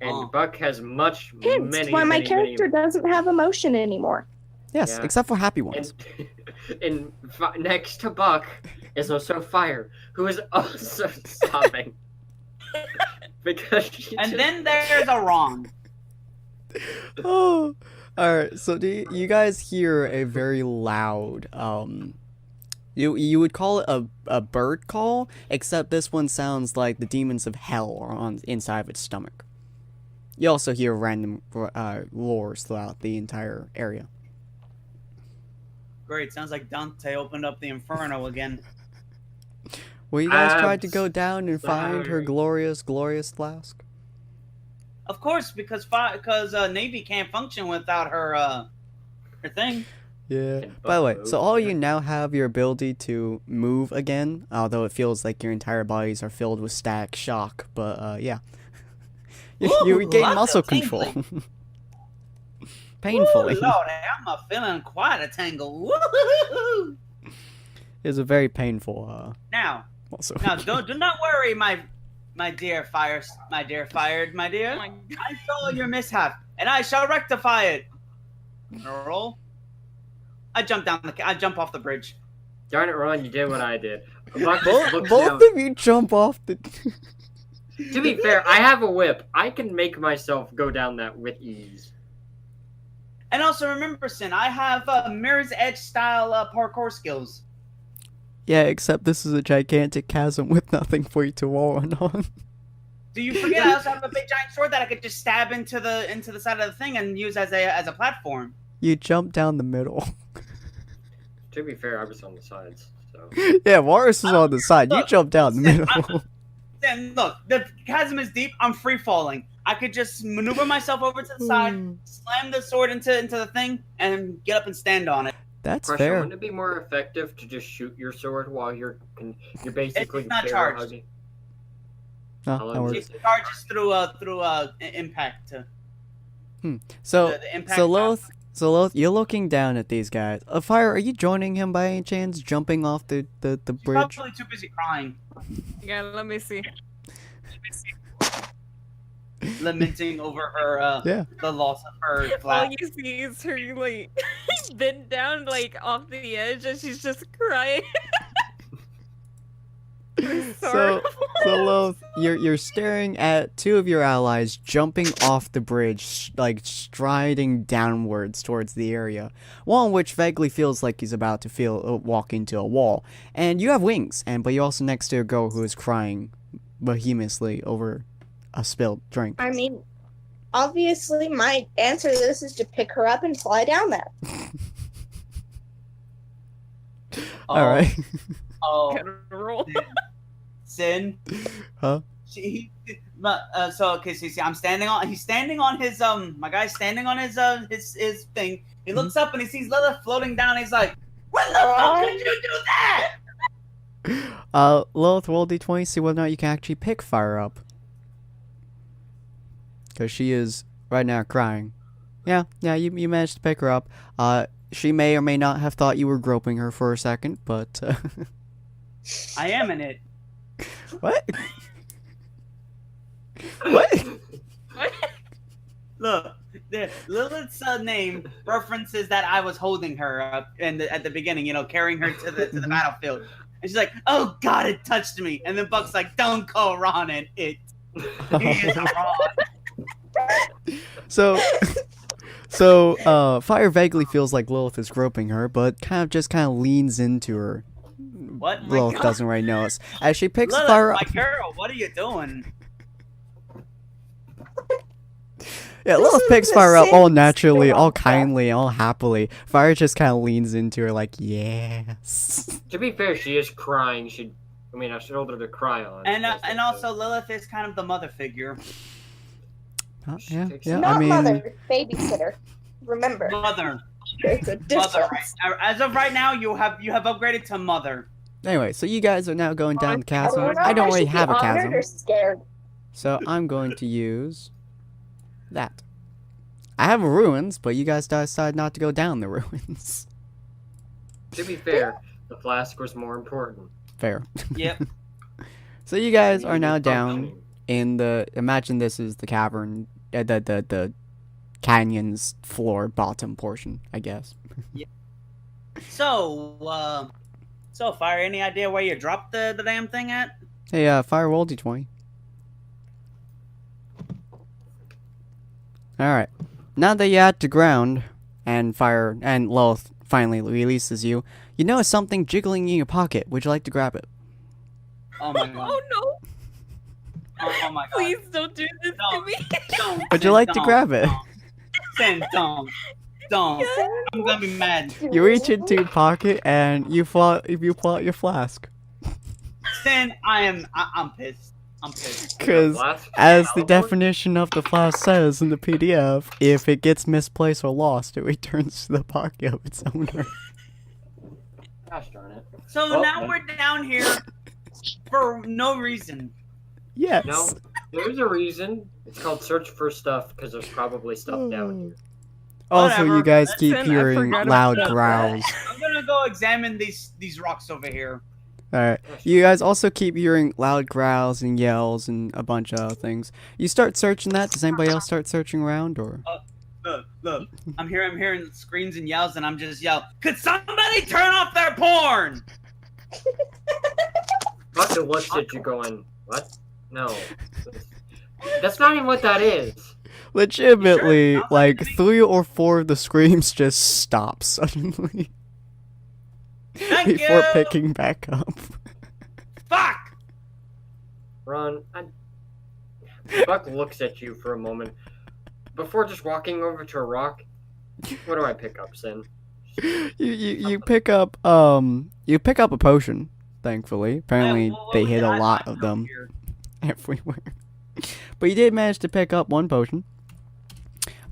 And Oh. Buck has many, Why my many, character doesn't have emotion anymore. Yes, Yeah. except for happy ones. And next to Buck is also Fire, who is also sobbing. Because she And just- then there's a Ron. Oh, all right. So you guys hear a very loud you would call it a bird call, except this one sounds like the demons of hell are on inside of its stomach. You also hear random roars throughout the entire area. Great. Sounds like Dante opened up the Inferno again. Will you guys try to go down and find her glorious, glorious flask? Of course, because Navy can't function without her thing. Yeah. By the way, so all you now have your ability to move again, although it feels like your entire bodies are filled with static shock. But yeah, you regain lots muscle of control. tingling. Painfully. Ooh, Lord, I'm feeling quite a tangle. Woo-hoo-hoo-hoo. It's a very painful Now, muscle. do not worry, my dear fired, my dear. Oh my I saw your mishap, and I shall rectify it. Roll. I jump off the bridge. Darn it, Ron, you did what I did. Buck just Both looks down. of you jump off the. To be fair, I have a whip. I can make myself go down that with ease. And also remember, Sin, I have Mirror's Edge style parkour skills. Yeah, except this is a gigantic chasm with nothing for you to run on. Do you forget I also have a big giant sword that I could just stab into the side of the thing and use as a platform? You jump down the middle. To be fair, I was on the sides, so. Yeah, Morris was on the side. You Look, jump down the middle. Then look, the chasm is deep. I'm free falling. I could just maneuver myself over to the side, slam the sword into the thing, and get up and stand on it. That's Question, fair. wouldn't it be more effective to just shoot your sword while you're basically It's not bear charged. hugging? No, that works. It charges through impact. So, the impact so Loth, you're looking down at these guys. Fire, are you joining him by any chance? Jumping off the She's bridge? probably too busy crying, Yeah, let me see. lamenting over her Yeah. the loss of her All flag. you see is her like bent down like off the edge, and she's just crying. So Loth, you're staring at two of your allies jumping off the bridge, like striding downwards towards the area. One which vaguely feels like he's about to walk into a wall, and you have wings, but you're also next to a girl who is crying vehemently over a spilled drink. I mean, obviously, my answer to this is to pick her up and fly down there. All right. Oh, Gotta roll. Sin. Huh? So okay, so you see, he's standing on his my guy's standing on his thing. He looks up and he sees Lilith floating down. He's like, "When the fuck did you do that?" Lilith, roll d20, see whether or not you can actually pick Fire up. Because she is right now crying. Yeah, you managed to pick her up. She may or may not have thought you were groping her for a second, but I am in it. what? What? Look, Lilith's name references that I was holding her up at the beginning, carrying her to the battlefield. And she's like, "Oh God, it touched me." And then Buck's like, "Don't call Ron an it." He is Ron. So, Fire vaguely feels like Lilith is groping her, but kind of leans into her. What? My Lilith God. doesn't really notice. As she picks Lilith, Fire up. my girl, what are you doing? Yeah, This Lilith is picks the Fire up all same naturally, all stuff. kindly, all happily. Fire just kind of leans into her like, yes. To be fair, she is crying. I told her to cry on. And also Lilith is kind of the mother figure. Yeah, Not Not I mean, mother, babysitter. Remember, Mother. there's a difference. Mother. As of right now, you have upgraded to mother. anyway, so you guys are now going down the chasm. know I don't if really should be have a honored chasm, or scared. so I'm going to use that. I have ruins, but you guys decide not to go down the ruins. To be fair, the flask was more important. Fair. Yep. So you guys are now down in the. Imagine this is the cavern, the canyon's floor bottom portion, I guess. So, Fire, any idea where you dropped the damn thing at? Hey, Fire, roll d20. Alright. Now that you're at the ground, and Fire and Lilith finally releases you, you notice something jiggling in your pocket. Would you like to grab it? Oh my god. Oh no! Oh my god. Please don't do this to Don't. me. Don't. Would you like to grab it? Sin, don't. Don't. I'm gonna be mad. You reach into your pocket and you pull out your flask. Sin, I'm pissed. I'm pissed. Because Flask? as the Alabor? definition of the flask says in the PDF, if it gets misplaced or lost, it returns to the pocket of its owner. Gosh darn it. So Well, now then. we're down here for no reason. Yes. No, there's a reason. It's called search for stuff because there's probably stuff down here. Also, you Whatever. guys keep Listen, I hearing forgot loud about that. growls. I'm gonna go examine these rocks over here. Alright. You guys also keep hearing loud growls and yells and a bunch of other things. You start searching that. Does anybody else start searching around or? Look. I'm hearing screams and yells, and I'm just yelling. Could somebody turn off their porn? Bucket looks at you going, what? No. That's not even what that is. Legitimately, Sure, like sounds like 3 or 4 of the screams just stop suddenly Thank before you. picking back up. Fuck. Ron, Buck looks at you for a moment. Before just walking over to a rock, what do I pick up, Sin? You pick up a potion. Thankfully, apparently What they was hit it a I lot found of them out here? everywhere. But you did manage to pick up one potion.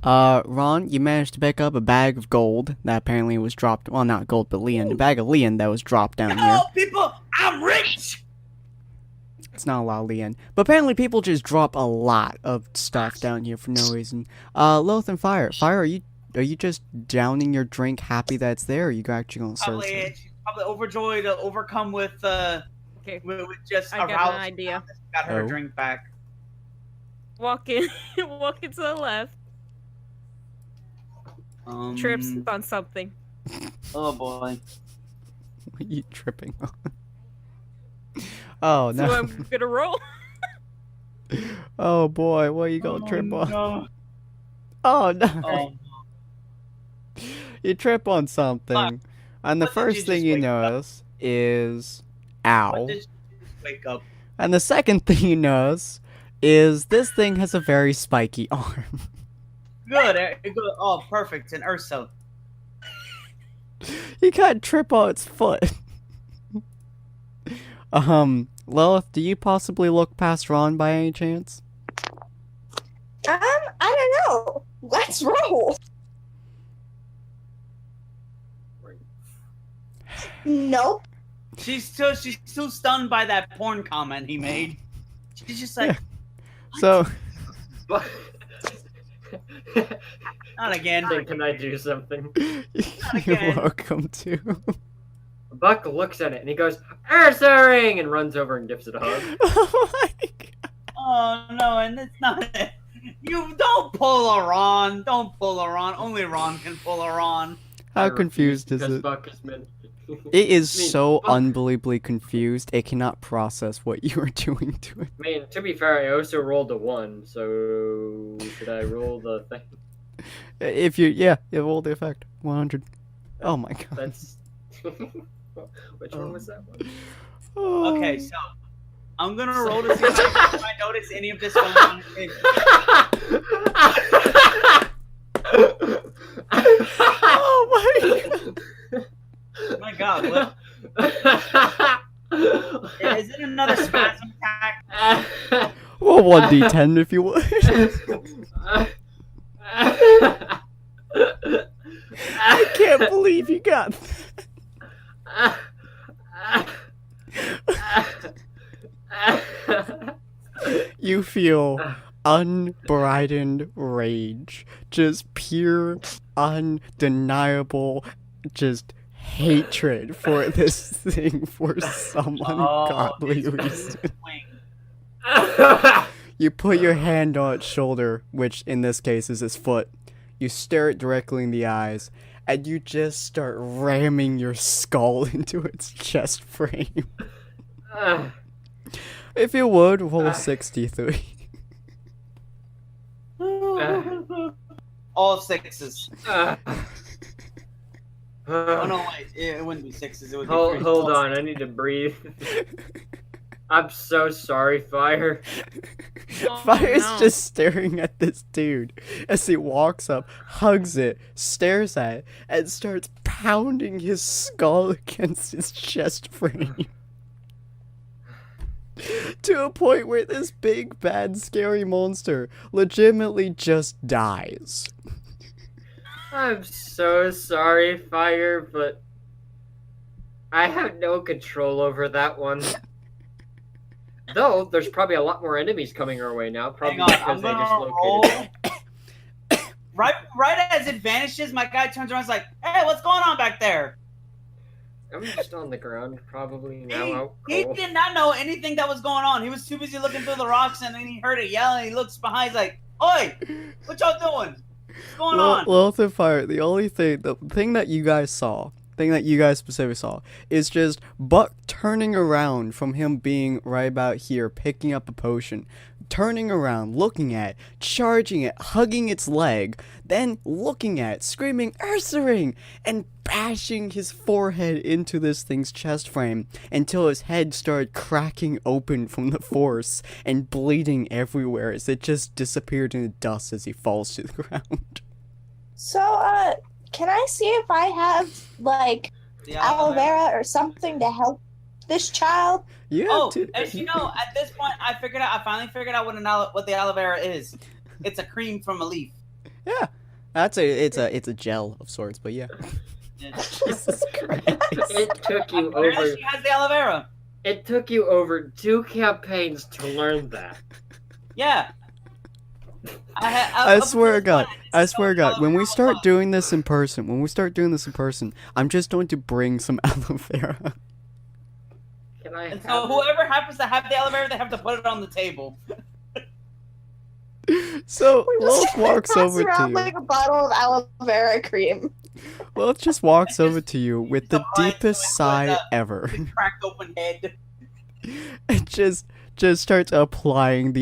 Ron, you managed to pick up a bag of gold that apparently was dropped. Well, not gold, but Leon. A bag of Leon that was dropped down here. Hello, people. I'm rich. It's not a lot of Leon. But apparently people just drop a lot of stuff down here for no reason. Lilith and Fire. Fire, are you just downing your drink happy that it's there, or are you actually gonna search it? She's probably overjoyed, overcome with Okay, with just I got arousal an idea. that she got her Oh. drink back. Walking to the left. Trips on something. Oh boy. What are you tripping on? Oh So no. I'm gonna roll. Oh boy, what are you gonna trip on? No. Oh no. Oh, You trip on something. And the What did you first just thing you wake up? notice is what ow. did you just wake up? And the second thing you notice is this thing has a very spiky arm. Good. Good. Oh, perfect. An Ursa. You can't trip on its foot. Lilith, do you possibly look past Ron by any chance? I don't know. Let's roll. Nope. She's still stunned by that porn comment he made. She's just like, So, But not again. can I do something? you're again. welcome to. Buck looks at it and he goes, Ursa ring! And runs over and gives it a hug. Oh my god. Oh no, and it's not it. You don't pull a Ron. Don't pull a Ron. Only Ron can pull a Ron. I How refuse confused is because it? Buck is meant. It is I mean, so Buck- unbelievably confused, it cannot process what you are doing to it. I mean, to be fair, I also rolled a 1, so should I roll the thing? If you, yeah, it will the effect. 100. Oh my god. That's. Which one was that one? Oh. Okay, so I'm gonna roll to see if I notice any of this going on. Oh my god. My God, what? Is it another spasm attack? Well, 1d10 if you would. I can't believe you got You feel unbridled rage. Just pure, undeniable, just hatred for this thing for some ungodly it's reason. swing. You put your hand on its shoulder, which in this case is its foot. You stare it directly in the eyes, and you just start ramming your skull into its chest frame. If you would, roll 63. All sixes. Oh Oh no, wait, it wouldn't be sixes. It would be Hold, threes. hold on, I need to breathe. I'm so sorry, Fire. Oh, Fire's no. just staring at this dude as he walks up, hugs it, stares at it, and starts pounding his skull against his chest frame. To a point where this big, bad, scary monster legitimately just dies. I'm so sorry, Fire, but I have no control over that one. Though, there's probably a lot more enemies coming our way now, probably Hang on, because I'm they gonna dislocated. roll. Right as it vanishes, my guy turns around and is like, "Hey, what's going on back there?" I'm just on the ground, probably He, now out he cold. did not know anything that was going on. He was too busy looking through the rocks, and then he heard it yell, and he looks behind, he's like, "Oi, what y'all doing? What's going on?" Lilith and Fire, the thing that you guys specifically saw, is just Buck turning around from him being right about here, picking up a potion, turning around, looking at it, charging it, hugging its leg, then looking at it, screaming, Ursaring, and bashing his forehead into this thing's chest frame until his head started cracking open from the force and bleeding everywhere as it just disappeared in the dust as he falls to the ground. So, can I see if I have, like, The aloe vera or something to help this child? Yeah, Oh, dude. and you know, at this point, I finally figured out what the aloe vera is. It's a cream from a leaf. Yeah, it's a gel of sorts, but yeah. Jesus Christ. It took you Apparently over. she has the aloe vera. It took you over 2 campaigns to learn that. Yeah. I swear to God, when we start doing this in person, I'm just going to bring some aloe vera. Can I And have so it? whoever happens to have the aloe vera, they have to put it on the table. So, We Lilith just walks pass over to around you. like a bottle of aloe vera cream. Lilith just walks over to you with the Somebody deepest with sigh a- ever. Cracked open head. And just starts applying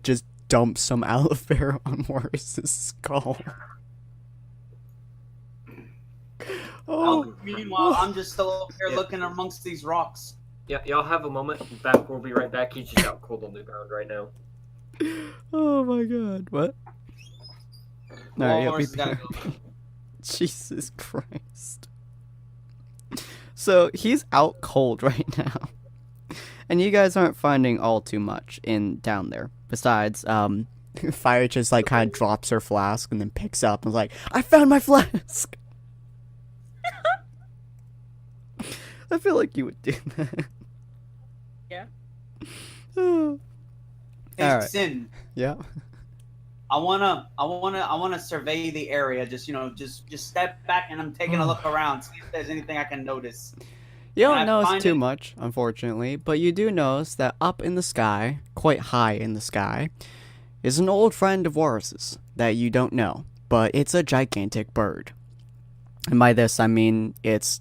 just dumps some aloe vera on Morris's skull. Oh, Meanwhile, I'm just still over here Yeah. looking amongst these rocks. Yeah, y'all have a moment. We'll be right back. He's just out cold on the ground right now. oh my God! What? Alright, Walrus has gotta go. Jesus Christ. So he's out cold right now. And you guys aren't finding all too much down there. Besides, Fire just kind of drops her flask and then picks up and is like, I found my flask! I feel like you would do that. Yeah. All Hey, right. Sin, Yeah. I wanna survey the area. Just step back and I'm taking a look around, see if there's anything I can notice. You Can don't I notice find too it? much, unfortunately, but you do notice that up in the sky, quite high in the sky, is an old friend of Warris's that you don't know, but it's a gigantic bird. And by this, I mean it's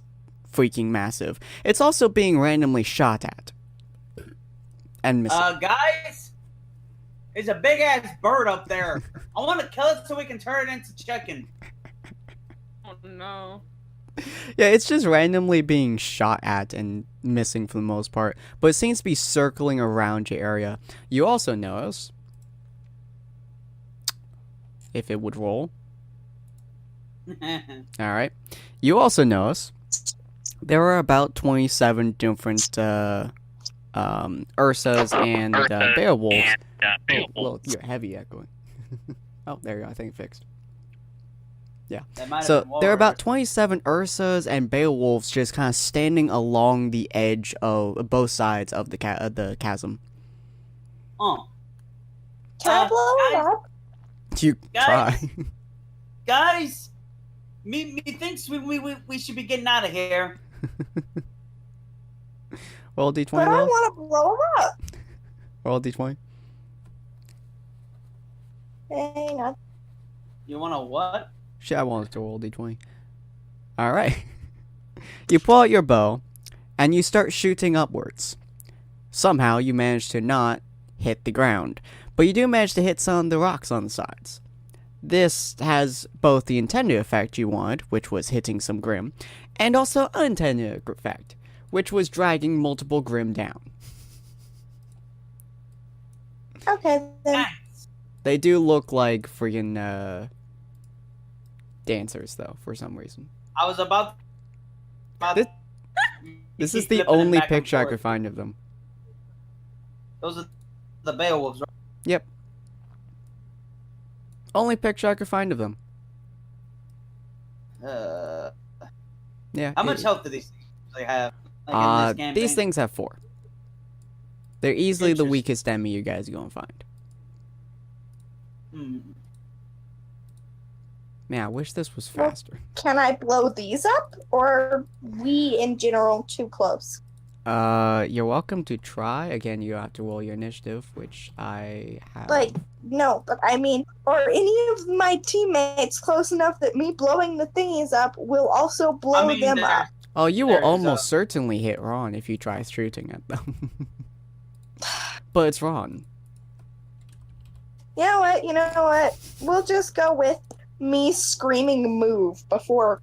freaking massive. It's also being randomly shot at. And missing. Guys, there's a big ass bird up there. I want to kill it so we can turn it into chicken. Oh no. Yeah, it's just randomly being shot at and missing for the most part, but it seems to be circling around your area. You also notice, if it would roll, alright, you also notice there are about 27 different Ursas and Beowulfs. Oh, well, you're heavy echoing. Oh, there you go, I think it fixed. That might have So been there are about walrus. 27 Ursas and Beowulfs just kind of standing along the edge of both sides of the chasm. Oh, Can I blow it guys- up? You Guys? try. guys, me thinks we should be getting out of here. Roll D20, But I Will. want to blow it up. Roll D20. Hang on. You want to what? Shit, I wanted to roll D20. Alright. You pull out your bow, and you start shooting upwards. Somehow, you manage to not hit the ground, but you do manage to hit some of the rocks on the sides. This has both the intended effect you wanted, which was hitting some Grim, and also unintended effect, which was dragging multiple Grim down. Okay, then. They do look like freaking dancers, though, for some reason. I was about. This- This is the only picture I could find of them. Those are the Beowulfs, right? Yep. Only picture I could find of them. Yeah. How much health do these things actually have? Like in this These campaign? things have 4. They're easily the Interesting. weakest enemy you guys are gonna find. Hmm. Man, I wish this was faster. Can I blow these up? Or are we in general too close? You're welcome to try. Again, you have to roll your initiative, which I have. Like, no, but I mean, are any of my teammates close enough that me blowing the thingies up will also blow them up? Oh, you will there's, almost certainly hit Ron if you try shooting at them. But it's Ron. You know what? We'll just go with me screaming move before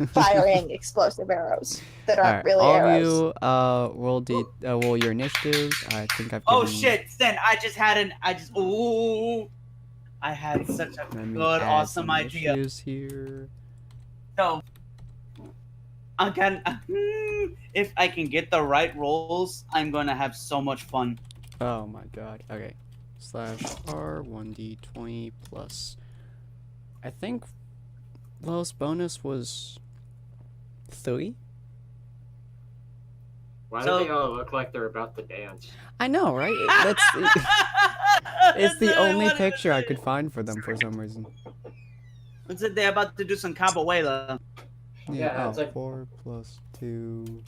firing explosive arrows that aren't Alright, really all arrows. you roll your initiatives. I think I've given... Oh shit! Then I had such a Let me good, add awesome some idea. initiatives here. So, I can, if I can get the right rolls, I'm gonna have so much fun. Oh my god. Okay. /R 1d20 plus... I think lowest bonus was 3? Why So- do they all look like they're about to dance? I know, right? It's the That's only what it picture I is. could find for them for some reason. It's that they're about to do some capoeira. Yeah, oh, it's like- 4 plus 2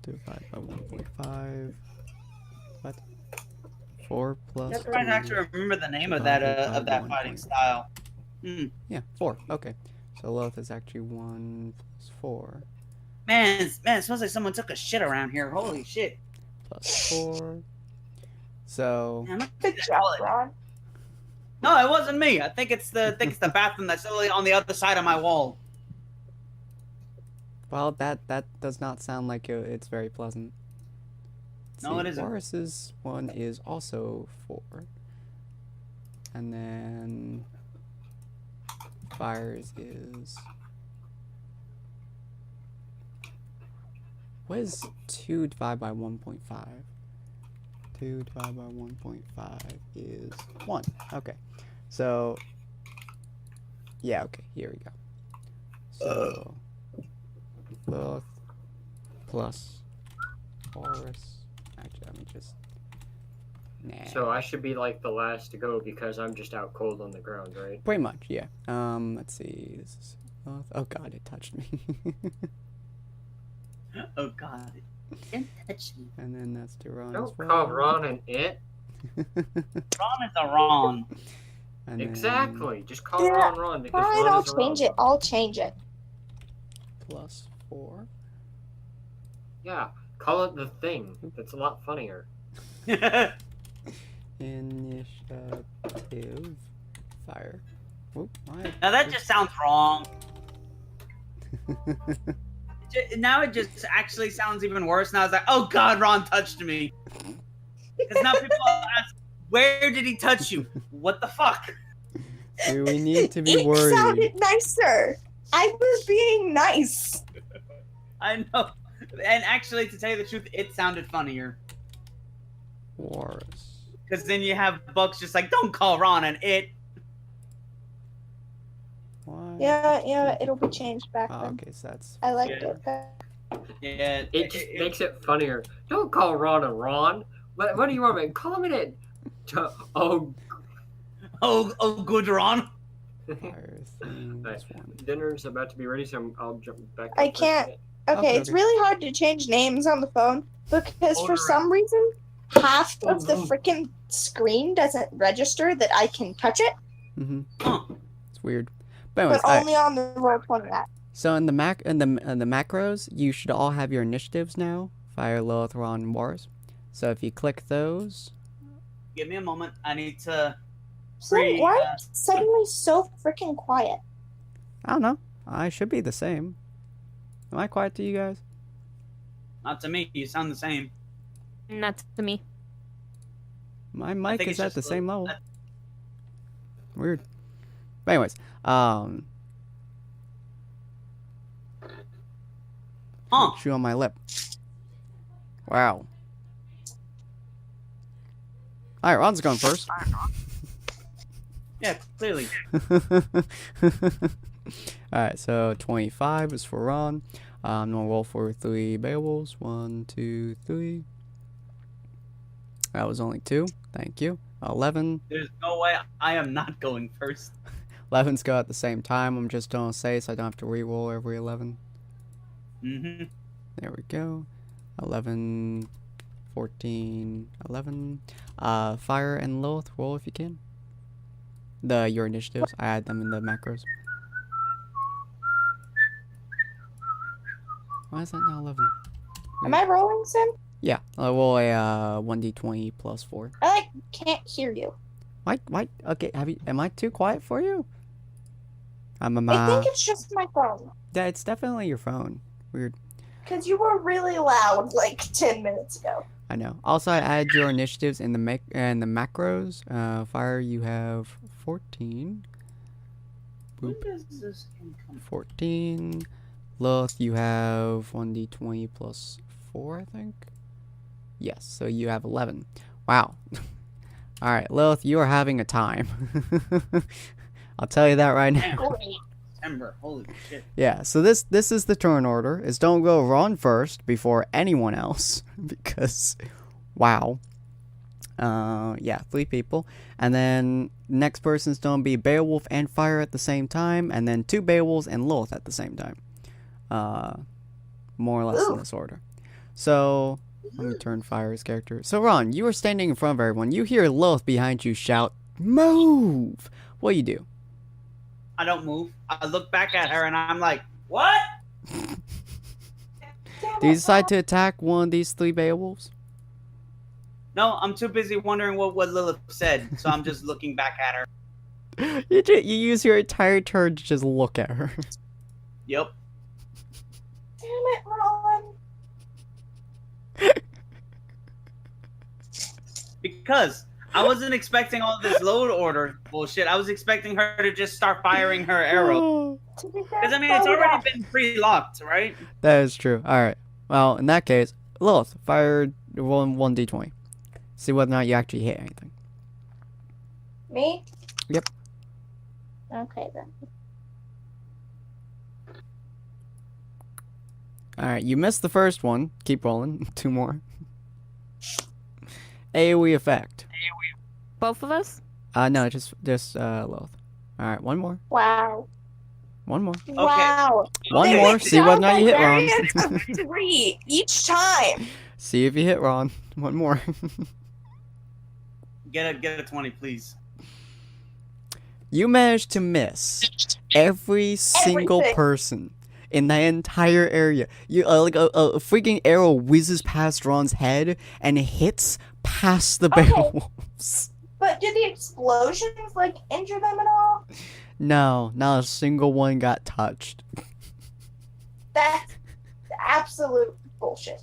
divided by 1.5. What? 4 plus I'm trying to 2. actually remember the name of divided that by fighting 1.5. style. Yeah, 4. Okay. So Lilith is actually 1 plus 4 Man, it smells like someone took a shit around here. Holy shit! plus 4. So Man, look Good at job, that. Ron. No, it wasn't me. I think it's the bathroom that's literally on the other side of my wall. well, that does not sound like it's very pleasant. Let's No, see, it isn't. Boris's one is also 4, and then Fire's is... What is 2 divided by 1.5? 2 divided by 1.5 is 1. Okay. So, yeah, okay, here we go. So, Lilith plus Boris. Actually, let me just... Nah. So I should be like the last to go because I'm just out cold on the ground, right? Pretty much, yeah. Let's see. This is... Oh god, it touched me. Oh god. Don't touch me. And then that's to Ron as Don't well. call Ron an it. Ron is a Ron. And then Exactly. Just call Yeah, Ron because Fine, Ron I'll is a change Ron. it. I'll change it. plus 4. Yeah, call it the thing. That's a lot funnier. Initiative. Fire. Whoop, my... Now that just sounds wrong. Now it just actually sounds even worse. Now it's like, oh god, Ron touched me. Because now people ask, where did he touch you? What the fuck? Do we need to be It worried? sounded nicer. I was being nice. I know. And actually, to tell you the truth, it sounded funnier. Wars. Because then you have Bucks just like, don't call Ron an it. What? Yeah, it'll be changed back Oh, then. okay, so that's... I liked Yeah. it. Yeah. It just makes it funnier. Don't call Ron a Ron. What do you want, man? Call him an it. Oh. Oh, good Ron. Fire thing. Right. This one. Dinner's about to be ready, so I'll jump back. I up for a can't- minute. Okay, it's Okay. really hard to change names on the phone because for Order some reason, half of the Oh, no. freaking screen doesn't register that I can touch it, Mm-hmm. Huh. It's weird. But anyways, but alright. only on the Roll20 app. So in the the macros, you should all have your initiatives now. Fire, Lilith, Ron, and Wars. So if you click those, Give me a moment. I need to. So Free, why suddenly so freaking quiet? I don't know. I should be the same. Am I quiet to you guys? Not to me. You sound the same. Not to me. My mic think is it's at the just same level. Weird. But anyways, chew on my lip. Wow. All right, Ron's going first. Yeah, clearly. Alright, so 25 is for Ron. I'm gonna roll for 3 Beowulfs. 1, 2, 3. That was only 2. Thank you. 11. There's no way I am not going first. 11's go at the same time. I'm just gonna say so I don't have to re-roll every 11. Mm-hmm. There we go. 11, 14, 11. Fire and Lilith, roll if you can. Your initiatives, I add them in the macros. Why is that now 11? Am I rolling, Sim? Yeah, I'll roll a 1d20 plus 4. I can't hear you. Why? Okay, am I too quiet for you? I think it's just my phone. Yeah, it's definitely your phone. Weird. Because you were really loud like 10 minutes ago. I know. Also, I added your initiatives in the macros. Fire, you have 14. Boop. Where does this game come 14. Lilith, you have 1d20 plus 4, I think. Yes, so you have 11. Wow. All right, Lilith, you are having a time. I'll tell you that right now. Great. September. Holy shit. Yeah, so this is the turn order. Is don't go Ron first before anyone else because wow. Yeah, 3 people. And then next person's gonna be Beowulf and Fire at the same time, and then 2 Beowulfs and Lilith at the same time. More or less in this order. So let me turn Fire's character. So Ron, you are standing in front of everyone. You hear Lilith behind you shout, "Move!" What do you do? I don't move. I look back at her and I'm like, what? Do you decide to attack one of these 3 Beowulfs? No, I'm too busy wondering what Lilith said, so I'm just looking back at her. You use your entire turn to just look at her. Yep. Damn it, Ron. Because I wasn't expecting all this load order bullshit. I was expecting her to just start firing her arrow. To be fair, Because, I mean, it's already been pre-locked, right? That is true. Alright. Well, in that case, Lilith, fire 1d20. See whether or not you actually hit anything. Me? Yep. Okay, then. Alright, you missed the first one. Keep rolling. 2 more. AoE effect. Both of us? No, just Lilith. Alright, 1 more. Wow. 1 more. Wow. 1 They more. See whether or not you hit Ron. variance of 3 each time. See if you hit Ron. 1 more. Get a 20, please. You managed to miss every single Everything. person in the entire area. You like a freaking arrow whizzes past Ron's head and hits past the Okay. Beowulfs. But did the explosions, like, injure them at all? No, not a single one got touched. That's absolute bullshit.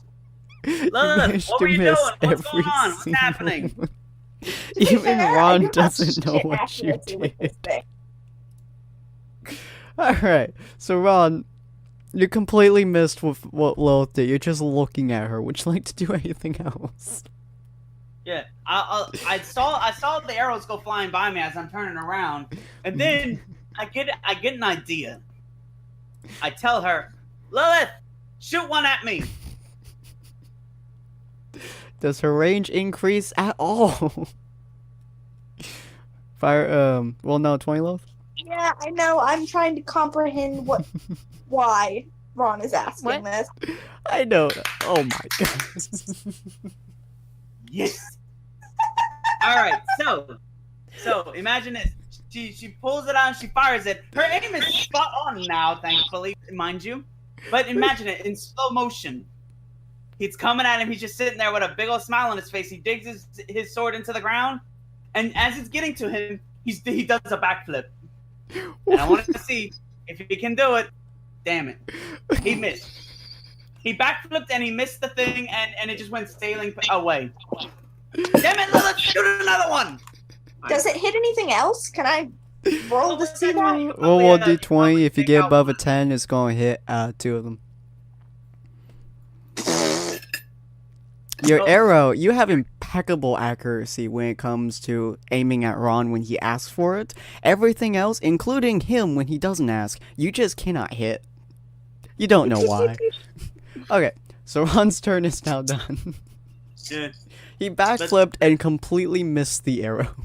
You Lilith, managed what to were you miss doing? What's every going on? What's single happening? one. To be Even fair, I Ron do have doesn't know shit what you accuracy with this did. thing. Alright, so Ron, you completely missed what Lilith did. You're just looking at her. Would you like to do anything else? Yeah, I saw the arrows go flying by me as I'm turning around, and then I get an idea. I tell her, Lilith, shoot one at me. Does her range increase at all? Fire, well, no, 20 Lilith? Yeah, I know. I'm trying to comprehend why Ron is asking What? this. I know. Oh my god. Yes. All right, so imagine it. She pulls it out, she fires it. Her aim is spot on now, thankfully, mind you. But imagine it in slow motion. He's coming at him. He's just sitting there with a big old smile on his face. He digs his sword into the ground, and as it's getting to him, he does a backflip. And I wanted to see if he can do it. Damn it, he missed. He backflipped and he missed the thing, and it just went sailing away. Damn it, Lilith, shoot another one! Does it hit anything else? Can I roll to see that? Well, we'll do 20. If you get above a 10, it's going to hit 2 of them. Your arrow, you have impeccable accuracy when it comes to aiming at Ron when he asks for it. Everything else, including him when he doesn't ask, you just cannot hit. You don't know why. Okay, so Ron's turn is now done. Yeah. He backflipped and completely missed the arrow.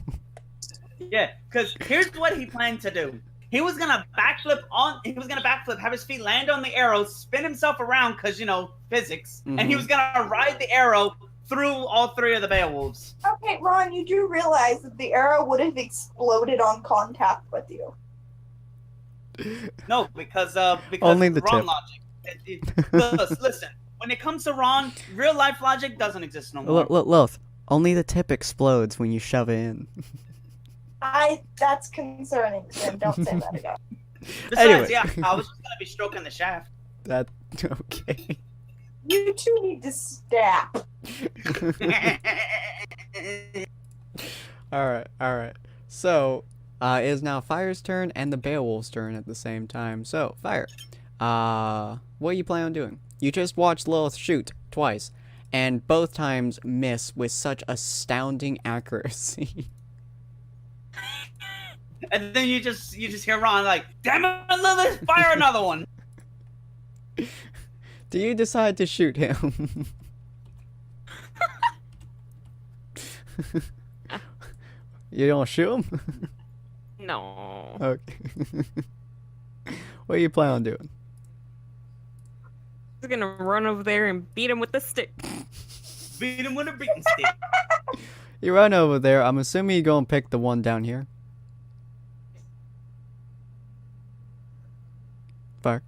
Yeah, because here's what he planned to do. He was gonna backflip, have his feet land on the arrow, spin himself around, because, you know, physics, and he was gonna ride the arrow through all 3 of the Beowulfs. Okay, Ron, you do realize that the arrow would have exploded on contact with you. No, because Only the Ron tip. logic. Listen, when it comes to Ron, real life logic doesn't exist no more. Lilith, only the tip explodes when you shove it in. That's concerning, Tim. Don't say that again. Besides, Anyway. yeah, I was just gonna be stroking the shaft. That, okay. You two need to stop. Alright. So, it is now Fire's turn and the Beowulf's turn at the same time. So, Fire, what are you planning on doing? You just watched Lilith shoot twice, and both times miss with such astounding accuracy. And then you just hear Ron like, "Damn it, Lilith, fire another one!" Do you decide to shoot him? You don't shoot him? No. Okay. What are you planning on doing? He's gonna run over there and beat him with the stick. Beat him with a beating stick. You run over there. I'm assuming you're going to pick the one down here. Fire.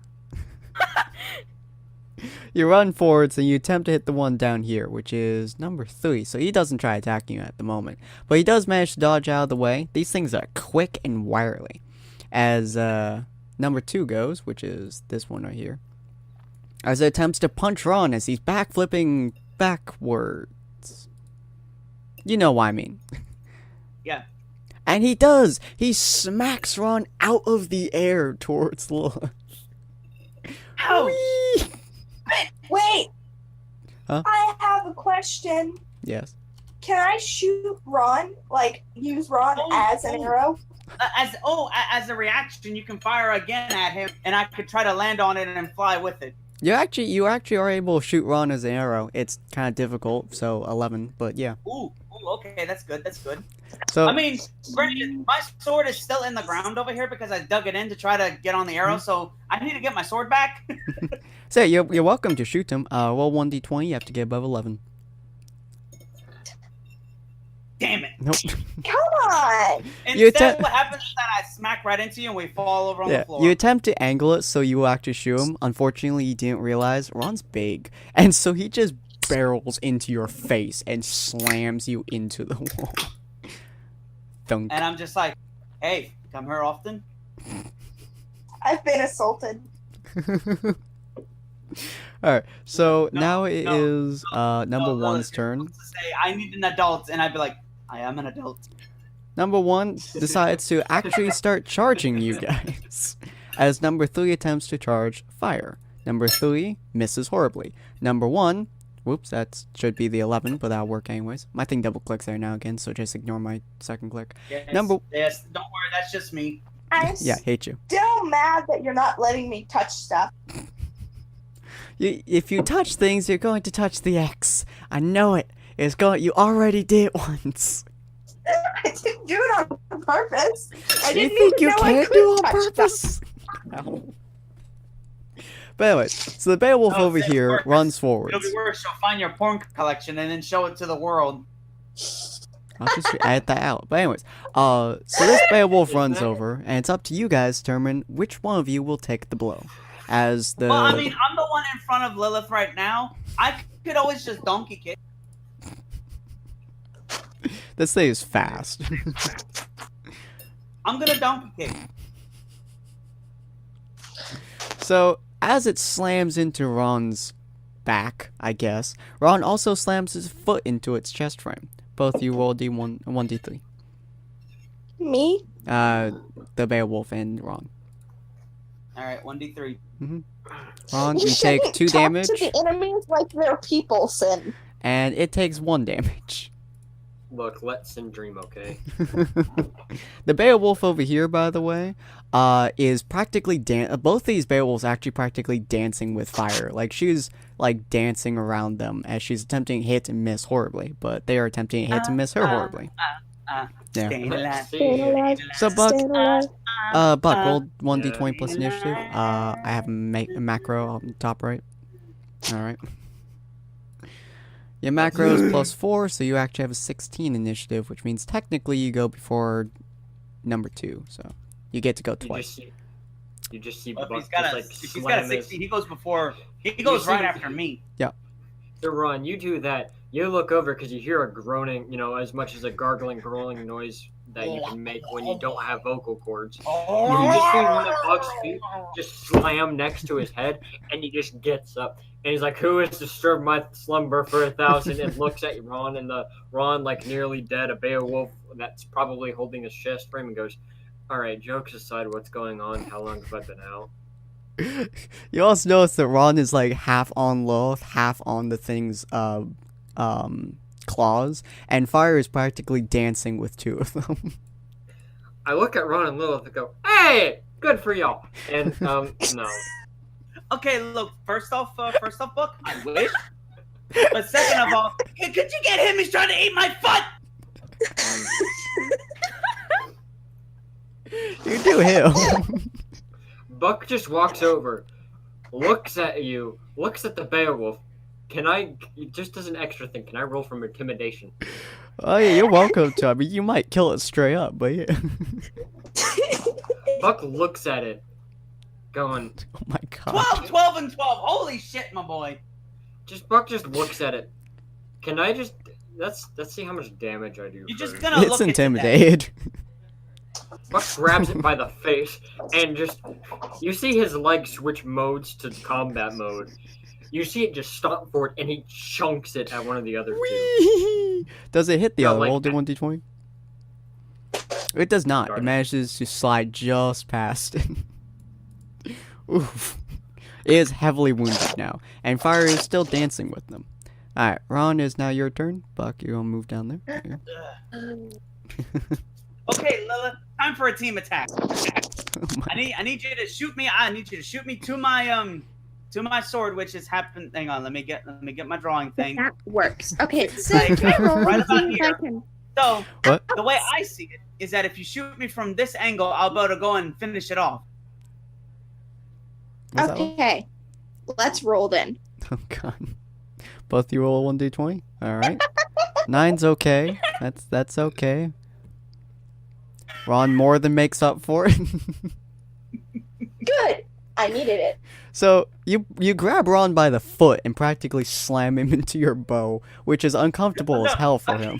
You run forwards and you attempt to hit the one down here, which is number 3. So he doesn't try attacking you at the moment. But he does manage to dodge out of the way. These things are quick and wily. As number 2 goes, which is this one right here. As it attempts to punch Ron as he's backflipping backwards. You know what I mean. Yeah. And he does! He smacks Ron out of the air towards Lilith. Ouch! Whee! Wait. Huh? I have a question. Yes. Can I shoot Ron? Like, use Ron as an arrow? As a reaction, you can fire again at him, and I could try to land on it and fly with it. You actually are able to shoot Ron as an arrow. It's kind of difficult, so 11, but yeah. Ooh, okay, that's good. So I mean, granted, my sword is still in the ground over here because I dug it in to try to get on the arrow, so I need to get my sword back. so you're welcome to shoot him. Roll 1d20. You have to get above 11. Damn it! Nope. Come on! Instead, what happens is that I smack right into you and we fall over on the floor. You attempt to angle it so you will actually shoot him. Unfortunately, you didn't realize Ron's big, and so he just barrels into your face and slams you into the wall. Thunk. And I'm just like, hey, come here often? I've been assaulted. Alright, so No, now it is number 1's turn. To say, I need an adult, and I'd be like, I am an adult. Number 1 decides to actually start charging you guys, as number 3 attempts to charge Fire. Number 3 misses horribly. Number 1, whoops, that should be the 11, but that'll work anyways. My thing double clicks there now again, so just ignore my second click. Yes, Number- yes, don't worry, that's just me. I'm Yeah, hate you. still mad that you're not letting me touch stuff. If you touch things, you're going to touch the X. I know it. You already did it once. I didn't do it on purpose. I You didn't think even you know I can could do on touch purpose? stuff. No. But anyways, so the Beowulf No, over it's here worse. runs It'll forwards. be worse, she'll find your porn collection and then show it to the world. I'll just edit that out. But anyways, so this Beowulf runs over, and it's up to you guys to determine which one of you will take the blow. As the Well, I mean, I'm the one in front of Lilith right now. I could always just donkey kick. this thing is fast. I'm gonna donkey kick. So as it slams into Ron's back, I guess, Ron also slams his foot into its chest frame. Both you roll D1, 1d3. Me? The Beowulf and Ron. All right, 1d3. Ron, You you take shouldn't 2 talk damage, to the enemies like they're people, Sin. and it takes 1 damage. Look, let Sin dream, okay? The Beowulf over here, by the way, is practically both these Beowulfs actually practically dancing with fire. Like she's like dancing around them as she's attempting to hit and miss horribly, but they are attempting to hit and miss her horribly. Yeah. Staying alive. Let's Staying see. alive. So Buck, Staying alive. Buck, roll 1d20 plus initiative. I have a macro on the top right. All right. Your macro is +4, so you actually have a 16 initiative, which means technically you go before number 2, so you get to go twice. You just see Well, Buck if he's got a, just like if he's got a slam 60, his... he goes before. He goes right see- after me. So Ron, you do that. You look over because you hear a groaning, you know, as much as a gargling, growling noise that you can make when you don't have vocal cords. You just see one of Buck's feet just slam next to his head, and he just gets up. And he's like, "Who has disturbed my slumber for 1,000?" And looks at Ron, and Ron, like nearly dead, a Beowulf that's probably holding his chest frame, and goes, "All right, jokes aside, what's going on? How long have I been out?" You also notice that Ron is like half on Lilith, half on the thing's claws, and Fire is practically dancing with 2 of them. I look at Ron and Lilith and go, "Hey, good for y'all." And no. Okay, look. First off, Buck, I wish. But second of all, could you get him? He's trying to eat my foot. You do him. Buck just walks over, looks at you, looks at the Beowulf. Just as an extra thing, can I roll from intimidation? Oh yeah, you're welcome to. I mean, you might kill it straight up, but yeah. Buck looks at it, going, Oh my god. 12 and 12. Holy shit, my boy. Buck just looks at it. Can I just, let's see how much damage I do You're just first. gonna It's look at intimidated. Buck grabs it by the face and you see his leg switch modes to combat mode. You see it just stomp forward and he chunks it at one of the other 2. Whee! Does it hit the No, other? like- Roll D1d20. It does not. Darn It it. manages to slide just past it. Oof. It is heavily wounded now, and Fire is still dancing with them. Alright, Ron, is now your turn. Buck, you're gonna move down there. Okay, Lilith, time for a team attack. Oh my- I need you to shoot me. I need you to shoot me to my sword, which has happened. Hang on, let me get my drawing thing. That works. Okay, so Like, can I roll right and see about if I here. can? So What? the way I see it is that if you shoot me from this angle, I'll be able to go and finish it off. What's that one? Okay, let's roll then. Oh god. Both you roll 1d20? Alright. 9's okay. That's okay. Ron more than makes up for it. Good. I needed it. So you grab Ron by the foot and practically slam him into your bow, which is uncomfortable as hell for him.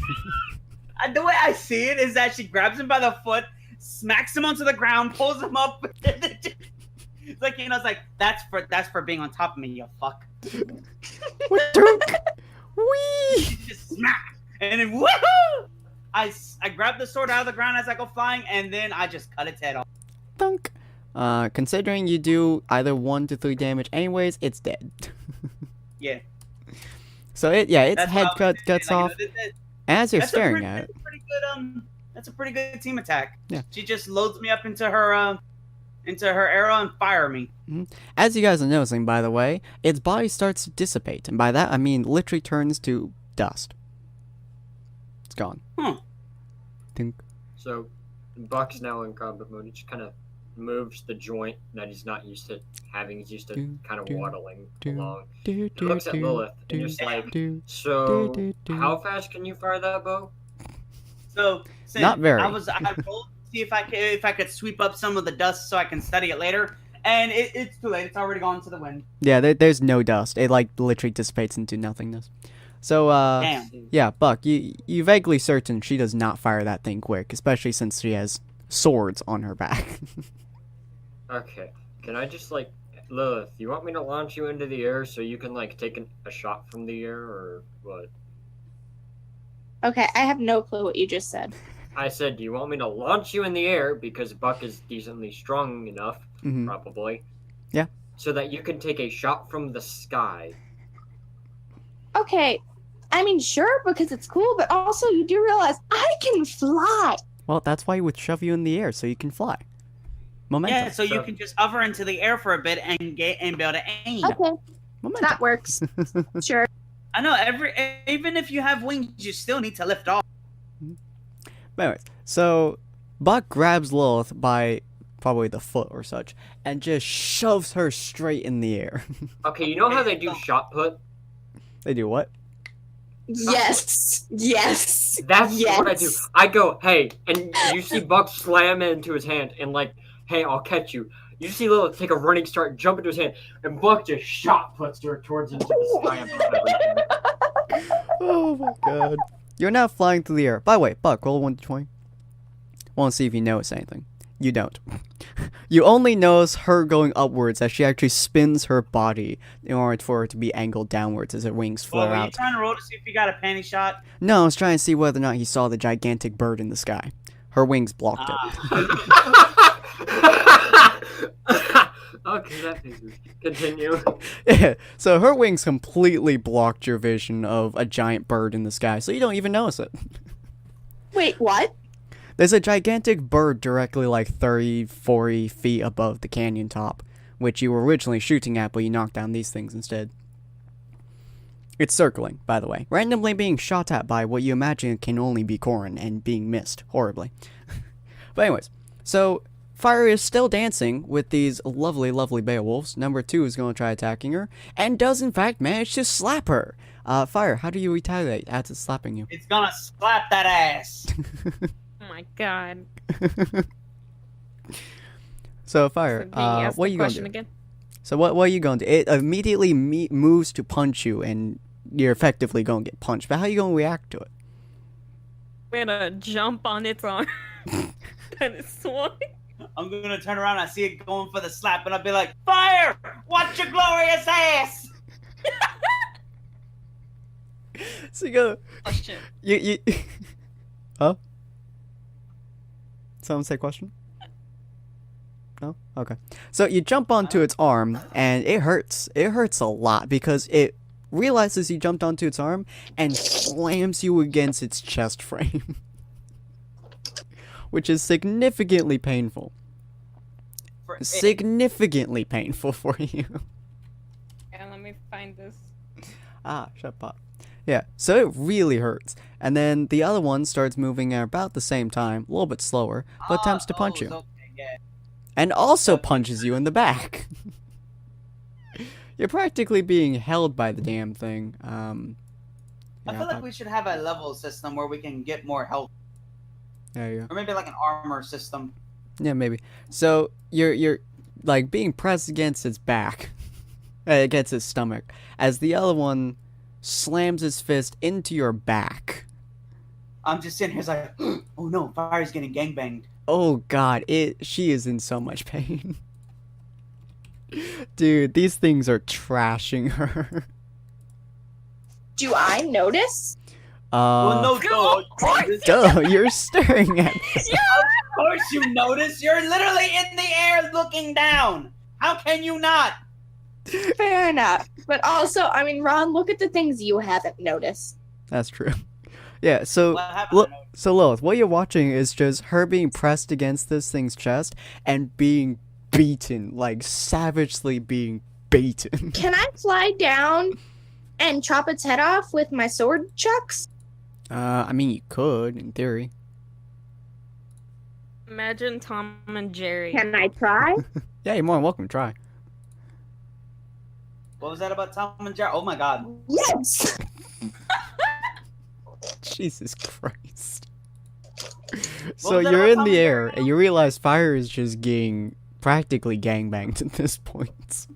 The way I see it is that she grabs him by the foot, smacks him onto the ground, pulls him up. It's like, you know, it's like that's for being on top of me, you fuck. Whee! Just smack, and then woohoo! I grab the sword out of the ground as I go flying, and then I just cut its head off. Dunk. Considering you do either 1 to 3 damage anyways, it's dead. Yeah. So its That's head how I cuts like, off as you're that's staring at it. That's a pretty good team attack. Yeah. She just loads me up into her arrow and fire me. As you guys are noticing, by the way, its body starts to dissipate, and by that I mean literally turns to dust. It's gone. Dunk. So Buck's now in combat mode. He just kind of moves the joint that he's not used to having. He's used to kind of waddling along. Do, He looks at Lilith and do, just like, do. so do. how fast can you fire that bow? So Not very. I rolled to see if I could sweep up some of the dust so I can study it later. And it's too late. It's already gone to the wind. Yeah, there's no dust. It like literally dissipates into nothingness. So Damn. yeah, Buck, you vaguely certain she does not fire that thing quick, especially since she has swords on her back. Okay. Can I just like, Lilith, you want me to launch you into the air so you can like take a shot from the air or what? Okay, I have no clue what you just said. I said, do you want me to launch you in the air because Buck is decently strong enough, Mhm. probably. Yeah. So that you can take a shot from the sky. Okay, I mean, sure, because it's cool, but also you do realize I can fly. Well, that's why he would shove you in the air so you can fly. Momentum. Yeah, so you can just hover into the air for a bit and be able to aim. Okay, Momentum. that works. Sure. I know even if you have wings, you still need to lift off. But anyways, so Buck grabs Lilith by probably the foot or such and just shoves her straight in the air. Okay, you know how they do shot put? They do what? Yes. Yes. That's Yes. what I do. I go, hey, and you see Buck slam it into his hand and like, hey, I'll catch you. You see Lilith take a running start, jump into his hand, and Buck just shot puts her towards into the sky above everything. Oh my god. You're now flying through the air. By the way, Buck, roll 1d20. Want to see if you notice anything. You don't. You only notice her going upwards as she actually spins her body in order for her to be angled downwards as her wings Well, flare were you out. trying to roll to see if you got a panty shot? No, I was trying to see whether or not he saw the gigantic bird in the sky. Her wings blocked it. Okay, that makes sense. Continue. Yeah, so her wings completely blocked your vision of a giant bird in the sky, so you don't even notice it. Wait, what? There's a gigantic bird directly like 30, 40 feet above the canyon top, which you were originally shooting at, but you knocked down these things instead. It's circling, by the way, randomly being shot at by what you imagine can only be Corrin and being missed horribly. But anyways, so Fire is still dancing with these lovely, lovely Beowulfs. Number 2 is going to try attacking her, and does in fact manage to slap her. Fire, how do you retaliate as it's slapping you? It's gonna slap that ass. Oh my god. So Fire, Can you ask what are the you going to question do? again? So what are you going to do? It immediately moves to punch you, and you're effectively going to get punched. But how are you going to react to it? We're gonna jump on its arm. And it's swung. I'm gonna turn around and I see it going for the slap, and I'll be like, "Fire! Watch your glorious ass!" So you go. Question. You Huh? Someone say question? No? Okay. So you jump onto its arm, and it hurts. It hurts a lot because it realizes you jumped onto its arm and slams you against its chest frame. Which is significantly painful. Significantly painful for you. Yeah, let me find this. Shut up. Yeah, so it really hurts. And then the other one starts moving at about the same time, a little bit slower, but attempts to punch you. Okay, yeah. And also punches you in the back. You're practically being held by the damn thing. I feel like we should have a level system where we can get more health, There you go. or maybe like an armor system. Yeah, maybe. So you're like being pressed against its back, against its stomach, as the other one slams his fist into your back. I'm just sitting here like, oh no, Fire's getting gangbanged. Oh god, she is in so much pain. Dude, these things are trashing her. Do I notice? Well, no, Go Duh, you're staring at me. Of course you notice. You're literally in the air looking down. How can you not? Fair enough. But also, I mean, Ron, look at the things you haven't noticed. That's true. Yeah, so What happened? so Lilith, what you're watching is just her being pressed against this thing's chest and being beaten, like savagely being beaten. Can I fly down and chop its head off with my sword chucks? I mean, you could, in theory. Imagine Tom and Jerry. Can I try? Yeah, you're more than welcome to try. What was that about Tom and Jerry? Oh my god. Yes! Jesus Christ. What So was that you're about in Tom the and air, Jerry? and you realize Fire is just getting practically gangbanged at this point.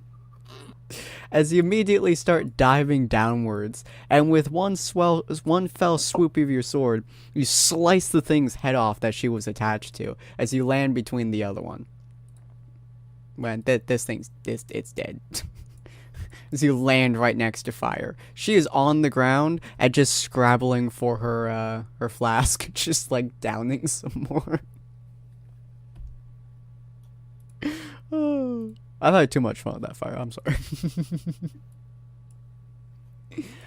As you immediately start diving downwards, and with one fell swoop of your sword, you slice the thing's head off that she was attached to, as you land between the other one. When it's dead. as you land right next to Fire. She is on the ground and just scrabbling for her flask, just like downing some more. Oh, I've had too much fun with that, Fire. I'm sorry.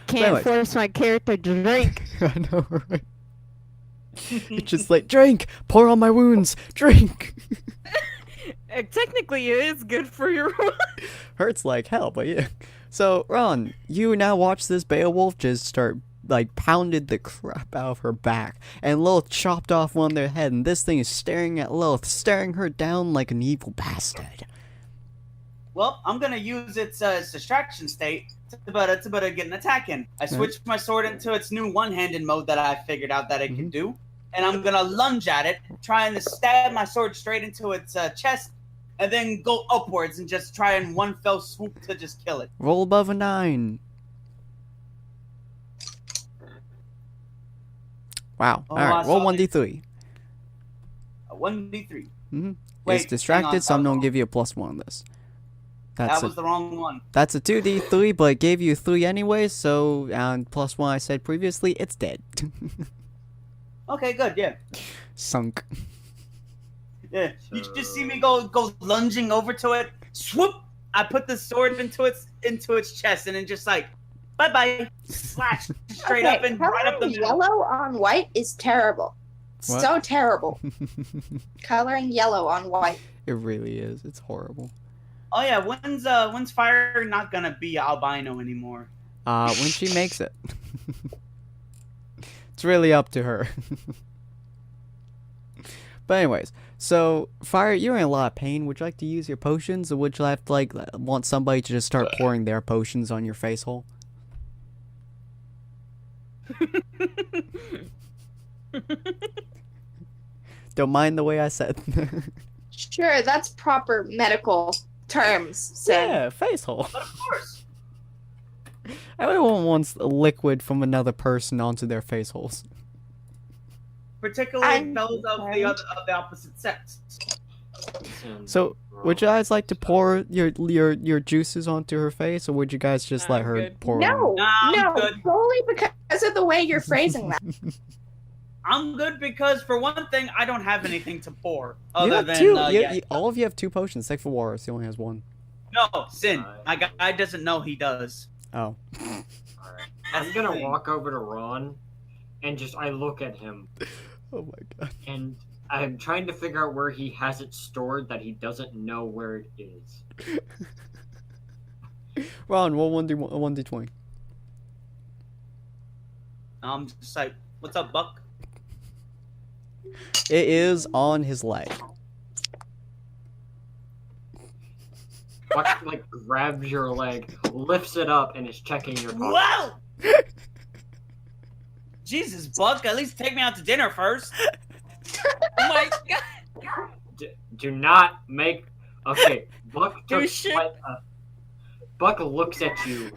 Can't Anyway. force my character to drink. I know, right? It's just like, drink! Pour on my wounds! Drink! Technically, it is good for your. Hurts like hell, but yeah. So, Ron, you now watch this Beowulf just start, like, pounded the crap out of her back, and Lilith chopped off one of their head, and this thing is staring at Lilith, staring her down like an evil bastard. Well, I'm gonna use its distraction state to better get an attack in. I switched my sword into its new one-handed mode that I figured out that it can do, and I'm gonna lunge at it, trying to stab my sword straight into its chest, and then go upwards and just try in one fell swoop to just kill it. Roll above a 9. Wow. Oh, Alright, I roll saw 1d3. A 1d3. Mm-hmm. Wait, It's distracted, hang on, so I'm that going was to give you a +1 on this. That was the wrong one. That's a 2d3, but it gave you 3 anyway, so +1 I said previously, it's dead. Okay, good, yeah. Sunk. Yeah, you just see me go lunging over to it. Swoop! I put the sword into its chest, and then just like, bye-bye. Slash straight up and right up the Coloring middle. yellow on white is terrible. What? So terrible. Coloring yellow on white. It really is. It's horrible. Oh yeah, when's Fire not gonna be albino anymore? When she makes it. It's really up to her. But anyways, so Fire, you're in a lot of pain. Would you like to use your potions, or would you have to like want somebody to just start pouring their potions on your face hole? Don't mind the way I said. Sure, that's proper medical terms. Sin. Yeah, face hole. But of course. Everyone wants liquid from another person onto their face holes. Particularly I'm those of sorry. of the opposite sex. So, would you guys like to pour your juices onto her face, or would you guys just let I'm her good. pour? No, Nah, I'm no, good. solely because of the way you're phrasing that. I'm good because for one thing, I don't have anything to pour You other have than 2. yeah. All of you have 2 potions. Except for Warus, he only has 1. No, Sin. My guy doesn't know he does. Oh. Alright. That's I'm gonna the thing. walk over to Ron and I look at him Oh my god. and I'm trying to figure out where he has it stored that he doesn't know where it is. Ron, roll 1d20. I'm just like, what's up, Buck? It is on his leg. Buck like grabs your leg, lifts it up, and is checking your pocket. Whoa! Jesus, Buck, at least take me out to dinner first. Oh my god. Do not make. Okay, Buck. Do took shit. quite a- Buck looks at you.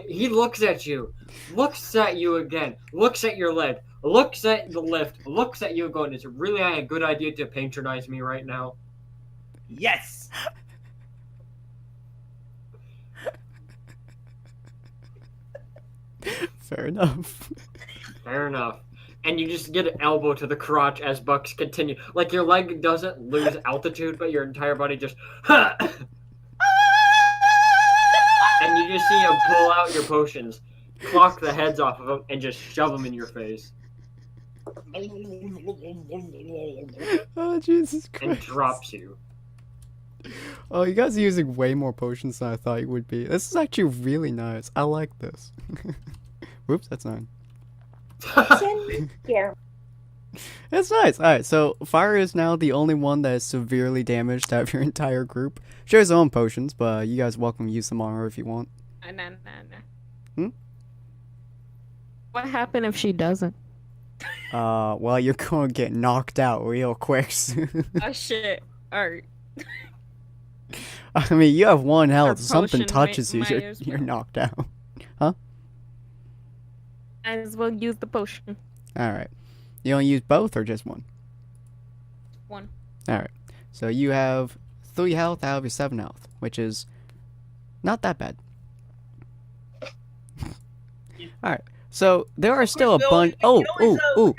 He looks at you. Looks at you again. Looks at your leg. Looks at the lift. Looks at you going, is it really a good idea to patronize me right now? Yes. Fair enough. Fair enough. And you just get an elbow to the crotch as Bucks continue. Like your leg doesn't lose altitude, but your entire body just. And you just see him pull out your potions, clock the heads off of them, and just shove them in your face. Oh, Jesus And Christ. drops you. Oh, you guys are using way more potions than I thought you would be. This is actually really nice. I like this. Whoops, that's 9. Sin, here. It's nice. Alright, so Fire is now the only one that is severely damaged out of your entire group. She has her own potions, but you guys are welcome to use them on her if you want. Nah. Hmm? What happened if she doesn't? Well, you're gonna get knocked out real quick soon. Oh shit. Alright. I mean, you have 1 health. If something potion touches you, might as you're well. knocked out. Might as well use the potion. Alright. You only use both or just 1? 1. Alright. So you have 3 health out of your 7 health, which is Not that bad. Alright. So there are still a bunch. Oh,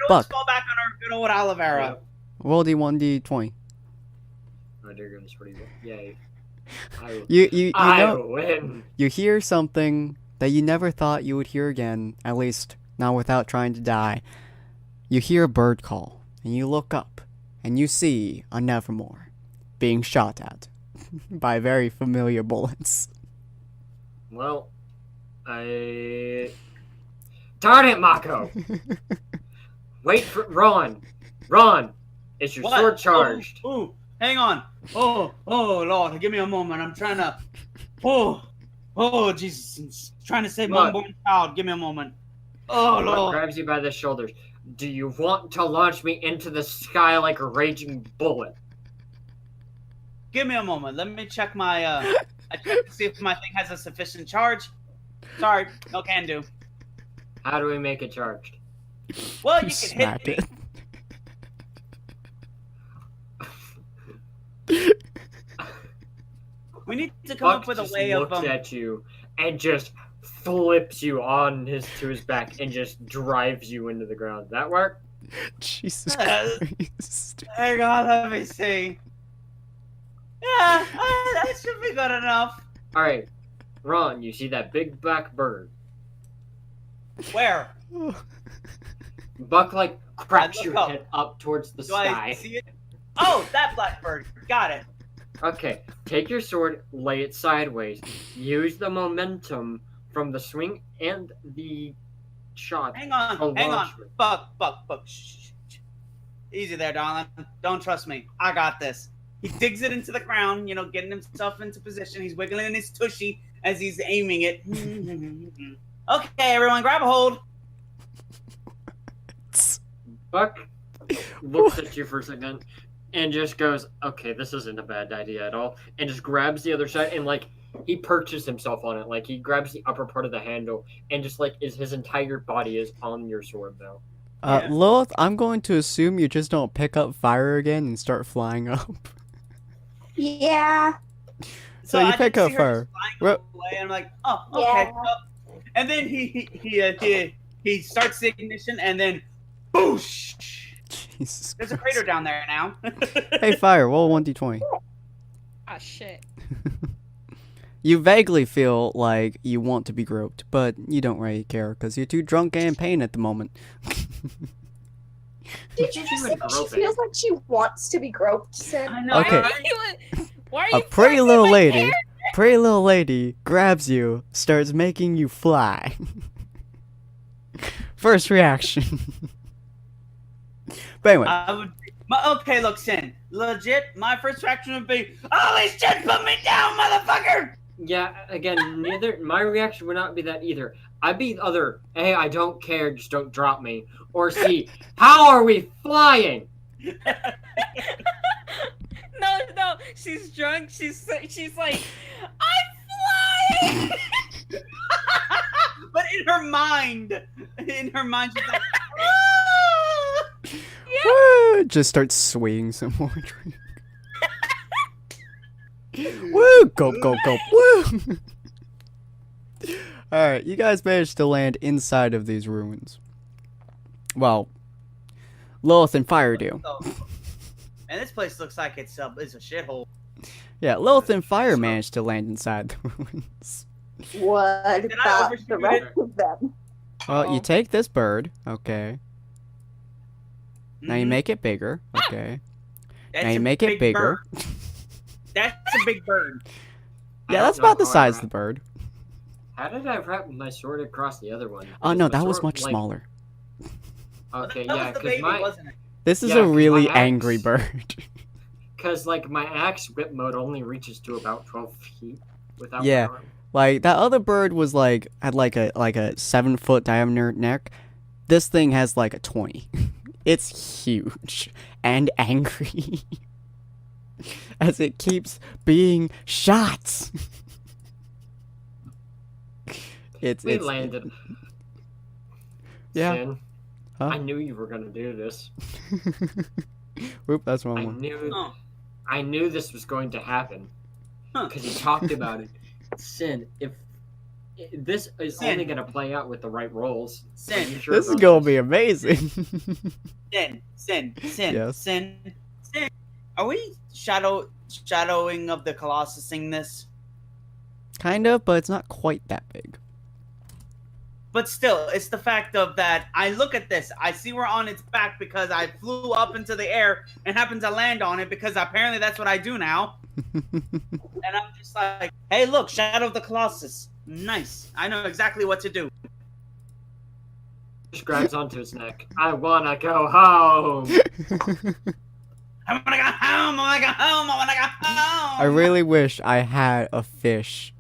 Buck. Fall back on our good old aloe vera. Roll D1D20. Oh dear goodness, what do you Yay. You I know, win. you hear something that you never thought you would hear again, at least not without trying to die. You hear a bird call, and you look up, and you see a Nevermore being shot at by very familiar bullets. Well, I... Darn it, Mako! Wait for... Ron! Ron! Is your sword charged? Ooh, hang on. Oh, Lord, give me a moment. I'm trying to... Oh, Jesus. I'm trying to save my unborn child. Give me a moment. Oh, Ron Lord. grabs you by the shoulders. Do you want to launch me into the sky like a raging bullet? Give me a moment. Let me check my, I check to see if my thing has a sufficient charge. Sorry, no can do. How do we make it charged? Well, you can Smack hit it. We need to come up with a just way of looks at you and just flips you on to his back and just drives you into the ground. Does that work? Jesus Christ. Hang on, let me see. Yeah, that should be good enough. All right, Ron, you see that big black bird? Where? Buck like cracks look your up. head up towards the Do sky. I see it? Oh, that blackbird. Got it. Okay, take your sword, lay it sideways. Use the momentum from the swing and the shot. Hang on, to hang on. launch it. Buck. Shh. Easy there, darling. Don't trust me. I got this. He digs it into the ground, getting himself into position. He's wiggling in his tushy as he's aiming it. Okay, everyone, grab a hold. Buck looks at you for a second and just goes, okay, this isn't a bad idea at all, and just grabs the other side and he perches himself on it. He grabs the upper part of the handle and just his entire body is on your sword now. Yeah. Lilith, I'm going to assume you just don't pick up fire again and start flying up. Yeah. So you I pick can up see her fire. just flying away, and I'm like, oh, okay. Yeah. And then he starts the ignition, and then boosh. Jesus There's a Christ. crater down there now. Hey, fire, roll 1d20. Ah, shit. You vaguely feel like you want to be groped, but you don't really care because you're too drunk and in pain at the moment. Did you just say she feels like she wants to be groped, Sin? I know. Okay. Why are you A pretty forcing little my lady, hair? pretty little lady grabs you, starts making you fly. First reaction. But anyway, Okay, look, Sin. Legit, my first reaction would be, holy shit, put me down, motherfucker! Yeah, again, my reaction would not be that either. I'd be other, hey, I don't care, just don't drop me. Or C, how are we flying? No, she's drunk. She's like, I'm flying. But in her mind, she's like, woo, just starts swaying some more. Woo, go, woo. Alright, you guys managed to land inside of these ruins. Well, Lilith and Fire do. man, this place looks like it's a shithole. Yeah, Lilith and Fire managed to land inside the ruins. What Did I about overshoot the rest it? of them? Well, you take this bird, okay. Now you Mhm. make it bigger, okay. That's Now you a make it big bigger. bird. That's a big bird. Yeah, I that's don't know about the how I size of the wrapped- bird. How did I wrap my sword across the other one? Oh no, Because my that was sword, much smaller. Okay, That yeah, was the because baby, my wasn't it? This is Yeah, a 'cause my really axe- angry bird. my axe whip mode only reaches to about 12 feet without Yeah. my arm. Like that other bird was had like a 7-foot diameter neck. This thing has like a 20. It's huge and angry as it keeps being shot. We it's landed. Yeah. Sin, Huh? I knew you were gonna do this. Whoop, that's wrong one. I knew this was going to happen Huh. because he talked about it Sin, if this is Sin. only gonna play out with the right rolls. Sin. Are you sure This is about gonna this? be amazing. Sin. Yes. Sin. Are we shadowing of the Colossusing this? Kind of, but it's not quite that big. But still, it's the fact of that I look at this, I see we're on its back because I flew up into the air and happened to land on it because apparently that's what I do now. And I'm just like, hey, look, Shadow of the Colossus. Nice. I know exactly what to do. Just grabs onto his neck. I wanna go home. I wanna go home, I wanna go home, I wanna go home. I really wish I had a fish,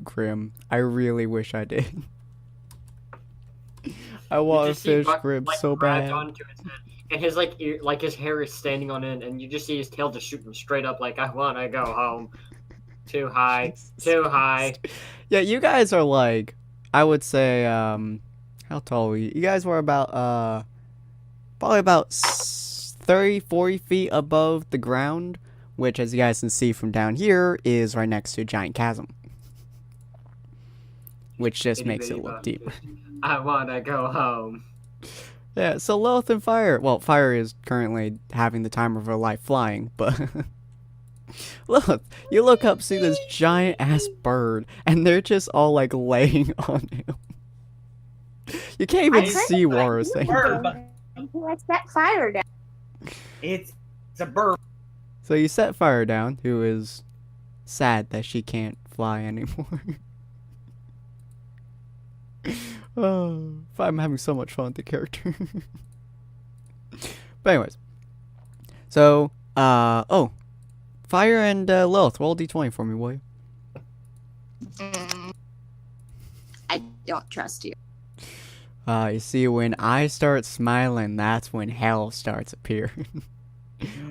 Grim. I really wish I did. I want a You just see fish, Buck, Grim, like, so grabs bad. onto his head, and his like ear, like his hair is standing on end, and you just see his tail just shooting straight up. Like I wanna go home. Too high. Too high. Yeah, you guys are like, I would say, how tall were you? You guys were about, probably about 30, 40 feet above the ground, which, as you guys can see from down here, is right next to a giant chasm. Which just Itty makes bitty it look buck. deeper. I wanna go home. Yeah, so Lilith and Fire, well, Fire is currently having the time of her life flying, but Lilith, you look up, see this giant ass bird, and they're just all like laying on him. You can't even I see what we're saying. Bird, but Let's set fire down. it's a bird. So you set Fire down, who is sad that she can't fly anymore. Oh, I'm having so much fun with the character. But anyways, so oh, Fire and Lilith, roll d20 for me, will you? I don't trust you. You see, when I start smiling, that's when hell starts appearing.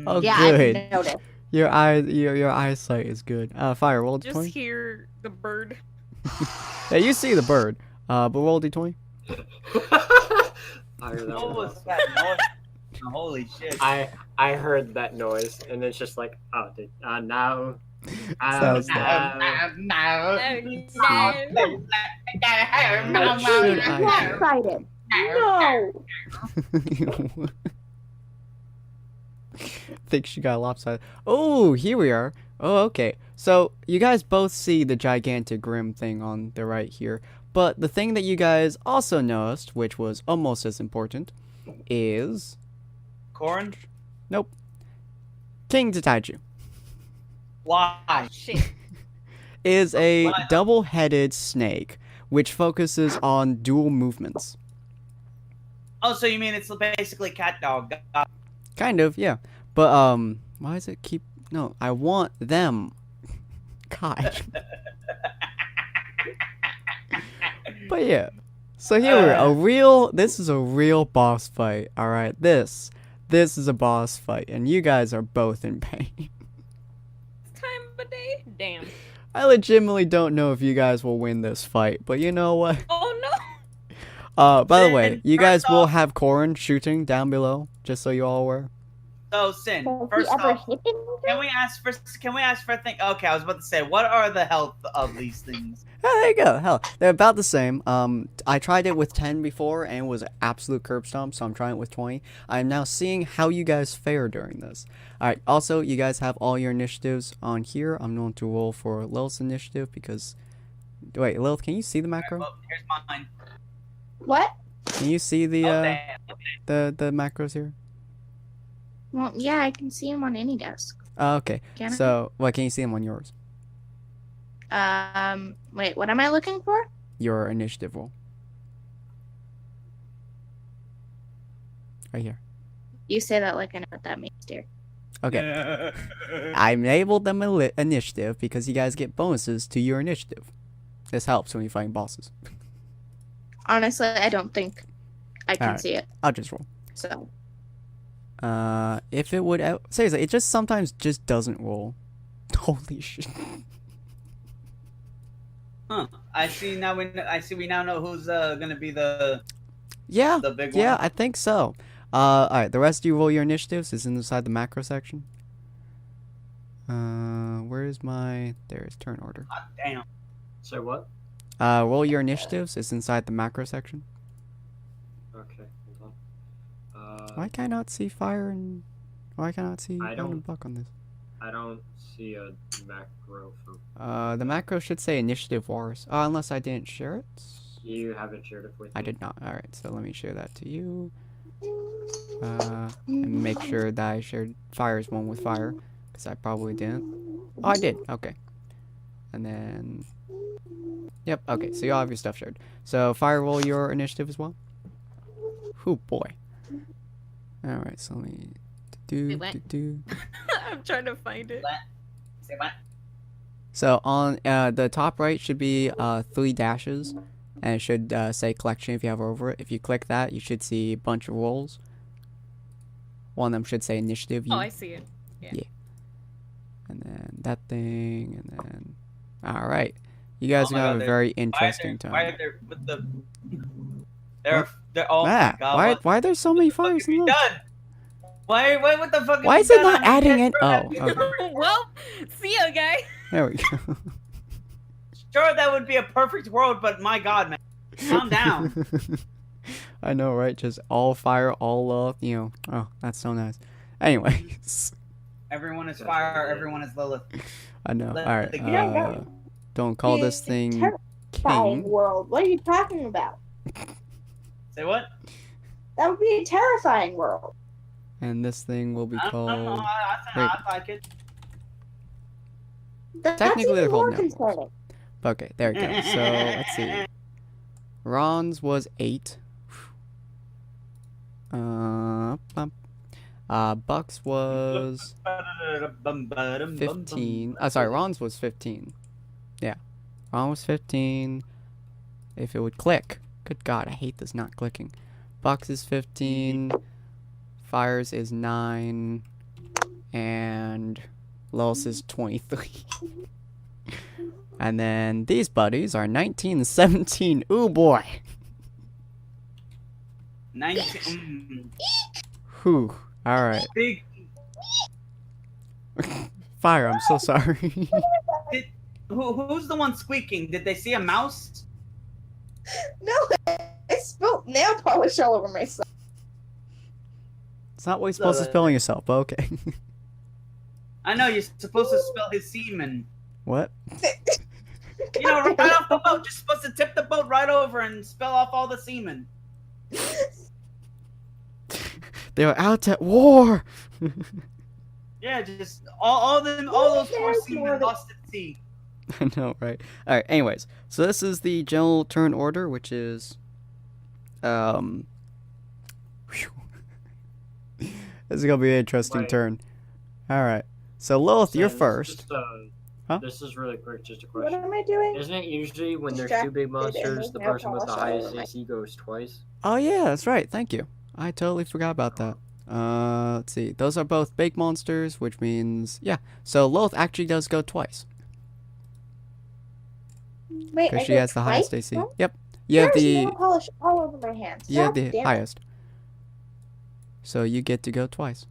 Oh, Yeah, good. I noticed. Your eyesight is good. Fire, roll Just d20. hear the bird. Yeah, you see the bird. But roll d20. Fire that What one was off. that noise? Holy shit. I heard that noise, and it's just like, oh, now. Sounds now. Should I- Lopsided. No. Think she got lopsided. Oh, here we are. Oh, okay. So you guys both see the gigantic Grim thing on the right here. But the thing that you guys also noticed, which was almost as important, is Corin? King Tataiju. Why? Shit. Is a Why? double-headed snake, which focuses on dual movements. Oh, so you mean it's basically cat dog? Kind of, yeah. But, why does it keep... No, I want them. God. But yeah. So here we're, this is a real boss fight, alright? This is a boss fight, and you guys are both in pain. Time of day? Damn. I legitimately don't know if you guys will win this fight, but you know what? Oh no! By the way, Sin, you guys first will off- have Corin shooting down below, just so you all aware. So, Sin, Has first he ever off, hit anything? can we ask for a thing? Okay, I was about to say, what are the health of these things? Oh, there you go. Hell, they're about the same. I tried it with 10 before, and it was an absolute curb stomp, so I'm trying it with 20. I'm now seeing how you guys fare during this. Alright, also, you guys have all your initiatives on here. I'm going to roll for Lilith's initiative, because... Wait, Lilith, can you see the macro? Well, here's mine. What? Can you see the, Oh, damn. the macros here? Well, yeah, I can see him on any desk. Okay. Can I? So, what can you see them on yours? Wait, what am I looking for? Your initiative roll. Right here. You say that like I know what that means, dear. Okay. I enabled them initiative because you guys get bonuses to your initiative. This helps when you fight bosses. Honestly, I don't think I can Alright. see it. I'll just roll. So, If it would... seriously, it just sometimes just doesn't roll. Holy shit. Huh. I see now. We now know who's gonna be the Yeah. big Yeah, one. I think so. Alright, the rest of you roll your initiatives. It's inside the macro section. Where's my... There's turn order. God damn. Say what? Roll your initiatives. It's inside the macro section. Okay, hold on. Why can I not see fire and why can I not see I Bone and don't- Buck on this? I don't see a macro for. The macro should say initiative wars. Unless I didn't share it. You haven't shared it with me. I did not. Alright, so let me share that to you. And make sure that I shared fire's one with fire. Because I probably didn't. Oh, I did. Okay. And then... Yep, okay, so you all have your stuff shared. So, fire roll your initiative as well. Oh boy. Alright, so let me... Wait, what? I'm trying to find it. Say what? So on the top right should be 3 dashes, and it should say collection if you have over it. If you click that, you should see a bunch of rolls. One of them should say initiative. Oh, I see it. And then that thing, and then... Alright. You guys Oh are my gonna God, have a very Why interesting are time. there with the? They're oh my God. Why, what why are there so many the fuck fires have in you the done? Why what the fuck? Why have is you it done? not I mean, adding yes, in? sure, Oh, that'd be okay. perfect. Well, see ya, guy. There we go. Sure, that would be a perfect world, but my God, man, calm down. I know, right? Just all fire, all love, you know. Oh, that's so nice. Anyways, Everyone is fire. Everyone is Lilith. I know. Let Alright, the- Yeah, don't call this It's thing terrifying king. world. What are you talking about? Say what? That would be a terrifying world. And this thing will be I don't know. called... I like it. That's Technically, they're even called more networks. concerning. Okay, there we go. So, let's see. Ron's was 8. Buck's was 15. Sorry, Ron's was 15. Yeah. Ron was 15. If it would click. Good God, I hate this not clicking. Buck's is 15. Fire's is 9. And Lois is 23. And then these buddies are 19 and 17. Ooh boy. 19. Whew. Alright. Big. Fire, I'm so sorry. Who's the one squeaking? Did they see a mouse? No, I spilled nail polish all over myself. It's not what you're supposed to spill on yourself, but okay. I know you're supposed to spill his semen. What? You know, right off the boat. You're supposed to tip the boat right over and spill off all the semen. They were out at war! Yeah, just all those poor semen lost at sea. I know, right? Alright, anyways. So this is the general turn order, which is... whew. This is gonna be an interesting Right. turn. Alright. So Lilith, you're So, first. Just, Huh? This is really quick, just a What question. am I doing? Isn't it usually when there's Distracted two big and monsters, there's the nail person with the polish all highest over my- AC goes twice? Oh yeah, that's right. Thank you. I totally forgot about that. Let's see. Those are both big monsters, which means... Yeah. So Lilith actually does go twice. Wait, Because I she go has the highest twice? AC. What? Yep. You have There's the... nail polish all over my hands. You have God the damn it. highest. So you get to go twice.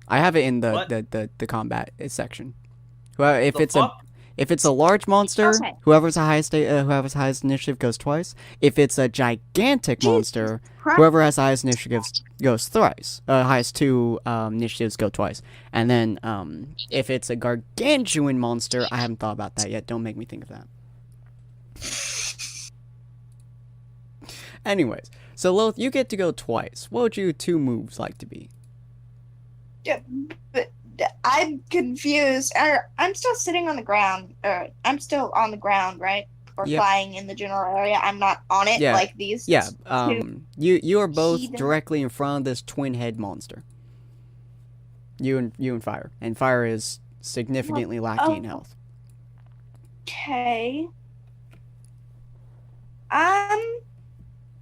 I have it in the What? the combat section. Well, if The it's fuck? if it's a large monster, Okay. whoever's the highest initiative goes twice. If it's a gigantic Jesus monster, Christ. whoever has the highest initiative goes thrice. Highest 2 initiatives go twice. And then if it's a gargantuan monster, I haven't thought about that yet. Don't make me think of that. Anyways, so Lilith, you get to go twice. What would your 2 moves like to be? I'm confused. I'm still sitting on the ground. I'm still on the ground, right? Or Yep. flying in the general area. I'm not on it Yeah. like these. Yeah, two you are both heathen- directly in front of this twin head monster. You and Fire. And Fire is significantly lacking in health. Okay.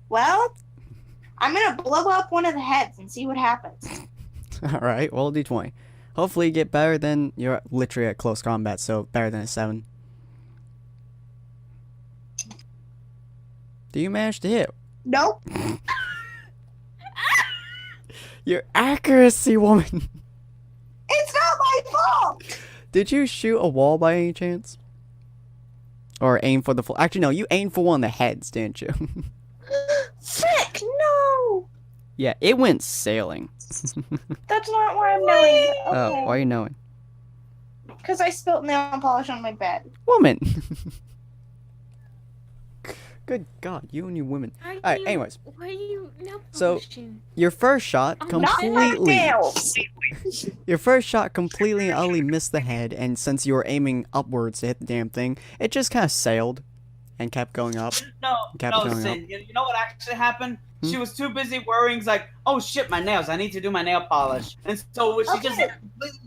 Well, I'm gonna blow up one of the heads and see what happens. Alright, well D20. Hopefully you get better than you're literally at close combat, so better than a 7. Do you manage to hit? Nope. Your accuracy, woman! It's not my fault. Did you shoot a wall by any chance? Or aim for the full. Actually, no, you aimed for one of the heads, didn't you? Frick, no! Yeah, it went sailing. That's not why I'm knowing. Oh, Okay. why are you knowing? Because I spilled nail polish on my bed. Woman! Good God, you and your women. Alright, anyways. Why are you nail So, polishing? Your first shot Oh, Not my completely. nails! Your first shot completely and utterly missed the head, and since you were aiming upwards to hit the damn thing, it just kind of sailed and kept going up. No, Kept no, going Sin. You know what actually happened? Hmm? She was too busy worrying. Like, oh shit, my nails. I need to do my nail polish. And so she just Okay.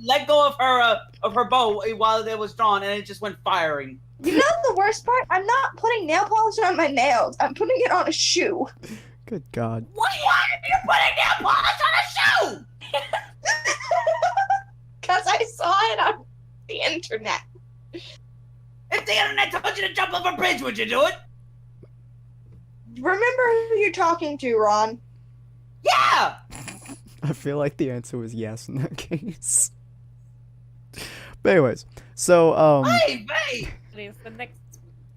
let go of her bow while it was drawn, and it just went firing. You know the worst part? I'm not putting nail polish on my nails. I'm putting it on a shoe. Good God. Why are you putting nail polish on a shoe? Because I saw it on the internet. If the internet told you to jump off a bridge, would you do it? Remember who you're talking to, Ron. Yeah. I feel like the answer was yes in that case. But anyways, so Hey. Please, the next.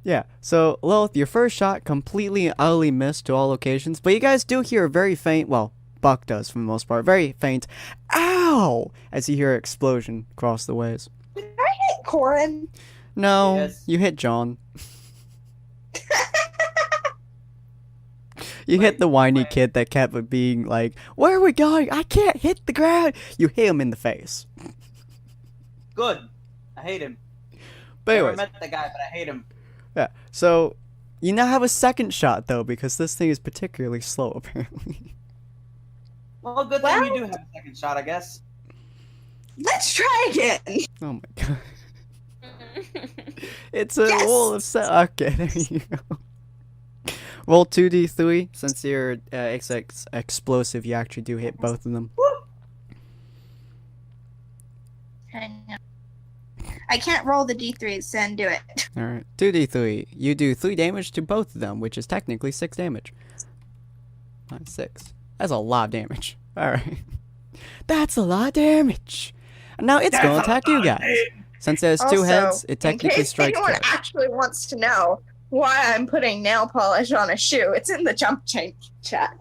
yeah, so Lilith, your first shot completely and utterly missed to all locations, but you guys do hear a very faint, well, Buck does for the most part, very faint, ow, as you hear an explosion across the ways. Did I hit Corin? No, Yes. you hit John. You hit the whiny wait. kid that kept being like, where are we going? I can't hit the ground. You hit him in the face. Good. I hate him. But Never anyways, met the guy, but I hate him. yeah, so you now have a second shot though, because this thing is particularly slow apparently. Well, good thing you do have a second shot, I guess. Let's try again. Oh my god. It's a Yes! wall of okay, there you go. Roll 2d3. Since you're explosive, you actually do hit both of them. Hang on. I can't roll the d3s, then do it. Alright, 2d3. You do 3 damage to both of them, which is technically 6 damage. 6. That's a lot of damage. Alright. That's a lot of damage. And now it's gonna attack you guys. Since there's 2 Also, heads, it in technically case strikes anyone twice. actually wants to know why I'm putting nail polish on a shoe, it's in the Jumpchain chat.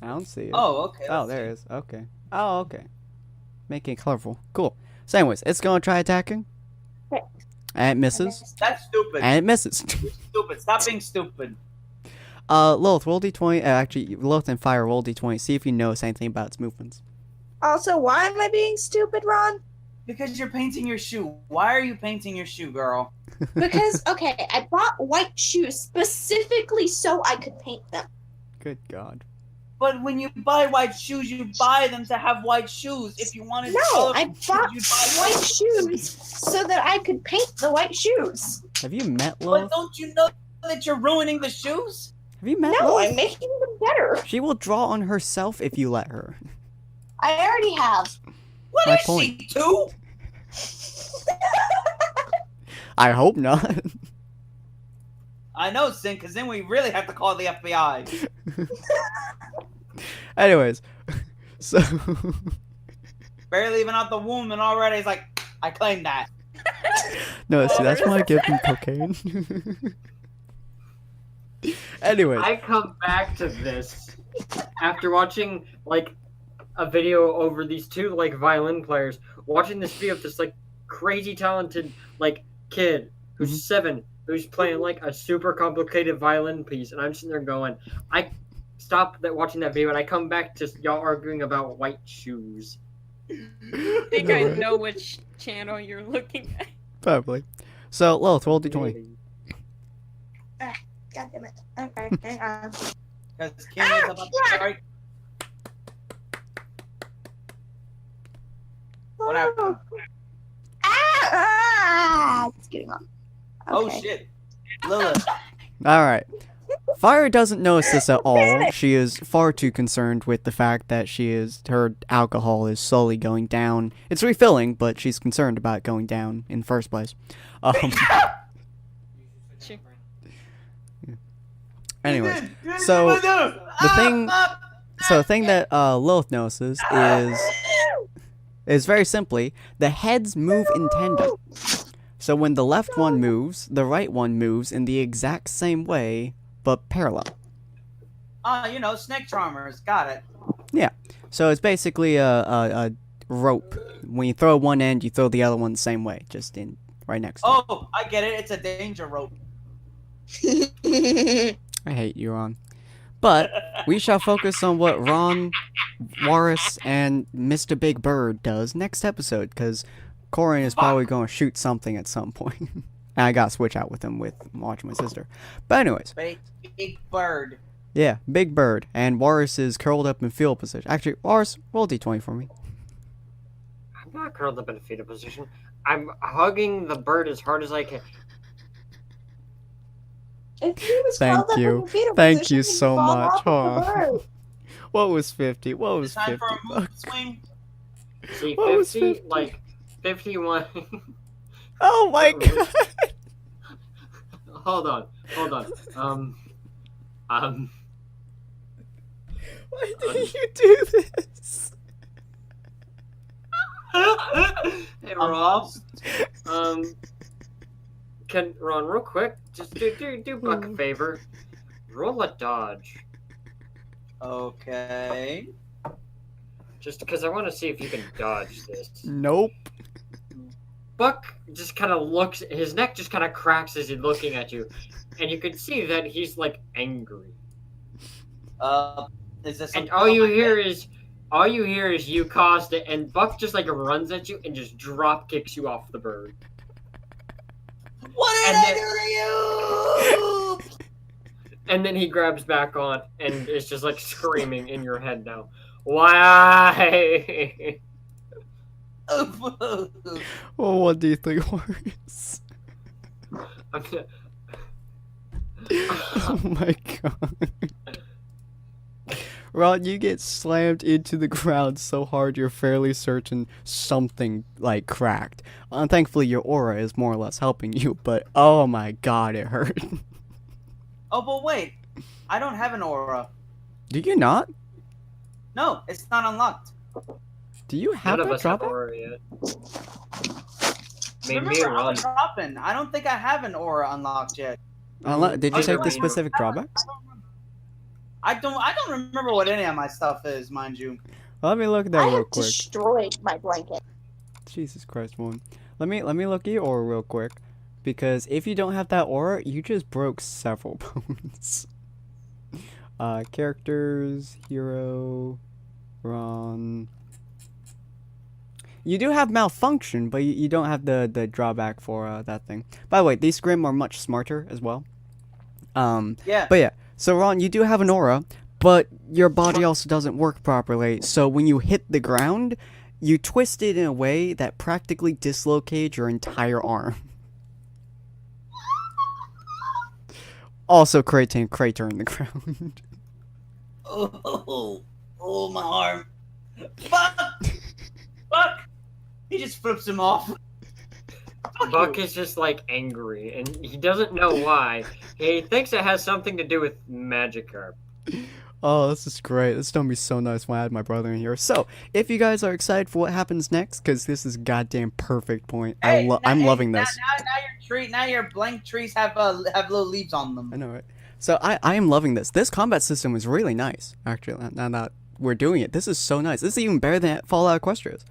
I don't see it. Oh, okay. Oh, let's there see. it is. Okay. Oh, okay. Making it colorful. Cool. So anyways, it's gonna try attacking. Right. And it misses. That's stupid. And it misses. Stupid. Stop being stupid. Lilith, roll d20. Actually, Lilith and Fire, roll d20. See if you notice anything about its movements. Also, why am I being stupid, Ron? Because you're painting your shoe. Why are you painting your shoe, girl? Because, okay, I bought white shoes specifically so I could paint them. Good God. But when you buy white shoes, you buy them to have white shoes. If you wanted No, colorful I shoes, bought you'd buy white shoes so that I could paint the white shoes. Have you met But Lilith? don't you know that you're ruining the shoes? Have you met No, Lilith? I'm making them better. She will draw on herself if you let her. I already have. What My is point. she, 2? I hope not. I know, Sin, because then we really have to call the FBI. Anyways, so Barely even out the womb, and already it's like, I claim that. no, see, that's why I give them cocaine. Anyways, I come back to this after watching like a video over these 2 like violin players, watching this video of this like crazy talented like kid who's 7 who's playing like a super complicated violin piece, and I'm sitting there going, I stop watching that video and I come back to y'all arguing about white shoes. I think I know which channel you're looking at. probably. So Lilith, roll d20. God damn it. Okay, hang on. Because Kim is about to start. What happened? It's getting on. Oh Okay. shit. Lilith. All right. Fire doesn't notice this at all. She is far too concerned with the fact that her alcohol is slowly going down. It's refilling, but she's concerned about it going down in the first place. Anyways, so the thing that Lilith notices is very simply the heads move in tandem. So when the left one moves, the right one moves in the exact same way, but parallel. Snake charmers. Got it. Yeah. So it's basically a rope. When you throw one end, you throw the other one the same way, just in right next to it. Oh, I get it. It's a danger rope. I hate you, Ron. But we shall focus on what Ron, Walrus, and Mr. Big Bird does next episode, because Corin is probably going to shoot something at some point. And I got to switch out with him with watching my sister. But anyways. Big Bird. Yeah, Big Bird. And Walrus is curled up in fetal position. Actually, Walrus, roll D20 for me. I'm not curled up in a fetal position. I'm hugging the bird as hard as I can. If he was Thank curled up you. in a fetal Thank position, you he'd so fall much. off of the bird. What was 50? What was It's time 50? for a move swing. See, What was 50, 50? like 51. Oh my god! Hold on. Why did you do this? Hey, Rob. Can Ron, real quick, just do Buck a favor. Roll a dodge. Okay. Just because I want to see if you can dodge this. Nope. Buck just kind of looks, his neck just kind of cracks as he's looking at you. And you can see that he's, like, angry. Is this And all you hear is you caused it, and Buck just, like, runs at you and just drop kicks you off the bird. What did I do to you? And then he grabs back on and is just, like, screaming in your head now. Why? Well, what do you think, Horace? Oh my god. Ron, you get slammed into the ground so hard you're fairly certain something, like, cracked. Thankfully, your aura is more or less helping you, but oh my god, it hurt. Oh, but wait. I don't have an aura. Do you not? No, it's not unlocked. Do you have None of that us have drawback? aura yet. I mean, me Remember, and I Ron. was dropping. I don't think I have an aura unlocked yet. Did you take the Underrated. specific drawback? I don't remember what any of my stuff is, mind you. Let me look at that I real have quick. destroyed my blanket. Jesus Christ, one. Let me look at your aura real quick, because if you don't have that aura, you just broke several bones. Characters, hero, Ron. You do have malfunction, but you don't have the drawback for that thing. By the way, these Grim are much smarter as well. Yeah. But yeah, so Ron, you do have an aura, but your body also doesn't work properly. So when you hit the ground, you twist it in a way that practically dislocates your entire arm. Also creating a crater in the ground. Oh, my arm. Fuck! Fuck! He just flips him off. Fuck Buck you. is just like angry, and he doesn't know why. He thinks it has something to do with Magikarp. Oh, this is great. This is gonna be so nice when I had my brother in here. So, if you guys are excited for what happens next, because this is goddamn perfect point. I'm loving this. Now your blank trees have little leaves on them. I know, right? So I am loving this. This combat system is really nice, actually. Now that we're doing it, this is so nice. This is even better than Fallout Equestria.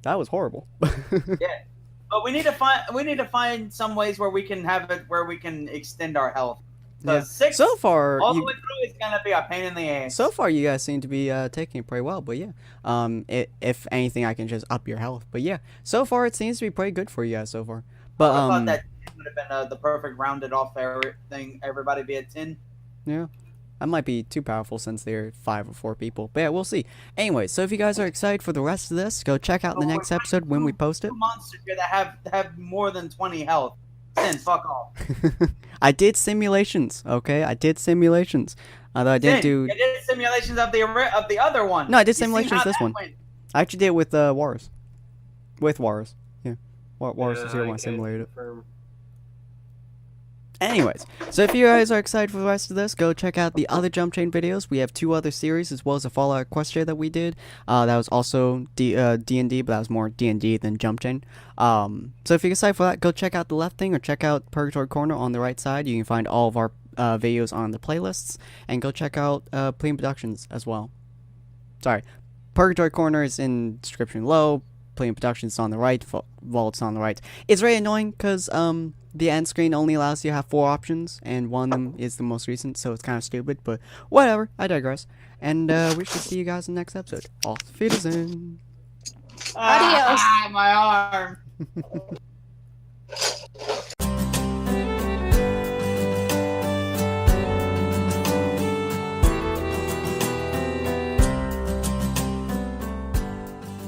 That was horrible. Yeah, but we need to find some ways where we can have it where we can extend our health. Yeah. 6 So far, all the way through is gonna be a pain in the ass. So far, you guys seem to be taking it pretty well, but yeah. If anything, I can just up your health. But yeah, so far it seems to be pretty good for you guys so far. But I thought that would have been the perfect rounded off thing. Everybody be at 10. yeah, I might be too powerful since they're 5 or 4 people. But yeah, we'll see. Anyway, so if you guys are excited for the rest of this, go check out the next episode when we post it. Two monsters here that have more than 20 health. 10, fuck off. I did simulations, okay? I did simulations. Although I didn't do. You did simulations of the other one. No, I did You see simulations how this that one. went? I actually did it with Wars. With Wars. Yeah. Wars is Yeah, here I when I can simulated it. confirm. Anyways, so if you guys are excited for the rest of this, go check out the other Jumpchain videos. We have 2 other series, as well as a Fallout Equestria that we did. That was also D&D, but that was more D&D than Jumpchain. So if you're excited for that, go check out the left thing, or check out Purgatory Corner on the right side. You can find all of our videos on the playlists, and go check out Plebeian Productions as well. Sorry, Purgatory Corner is in description below. Plebeian Productions is on the right. Vault's on the right. It's very annoying because the end screen only allows you to have 4 options, and one of them is the most recent, so it's kind of stupid, but whatever, I digress. And we shall see you guys in the next episode. Auf Wiedersehen! Adios. My arm.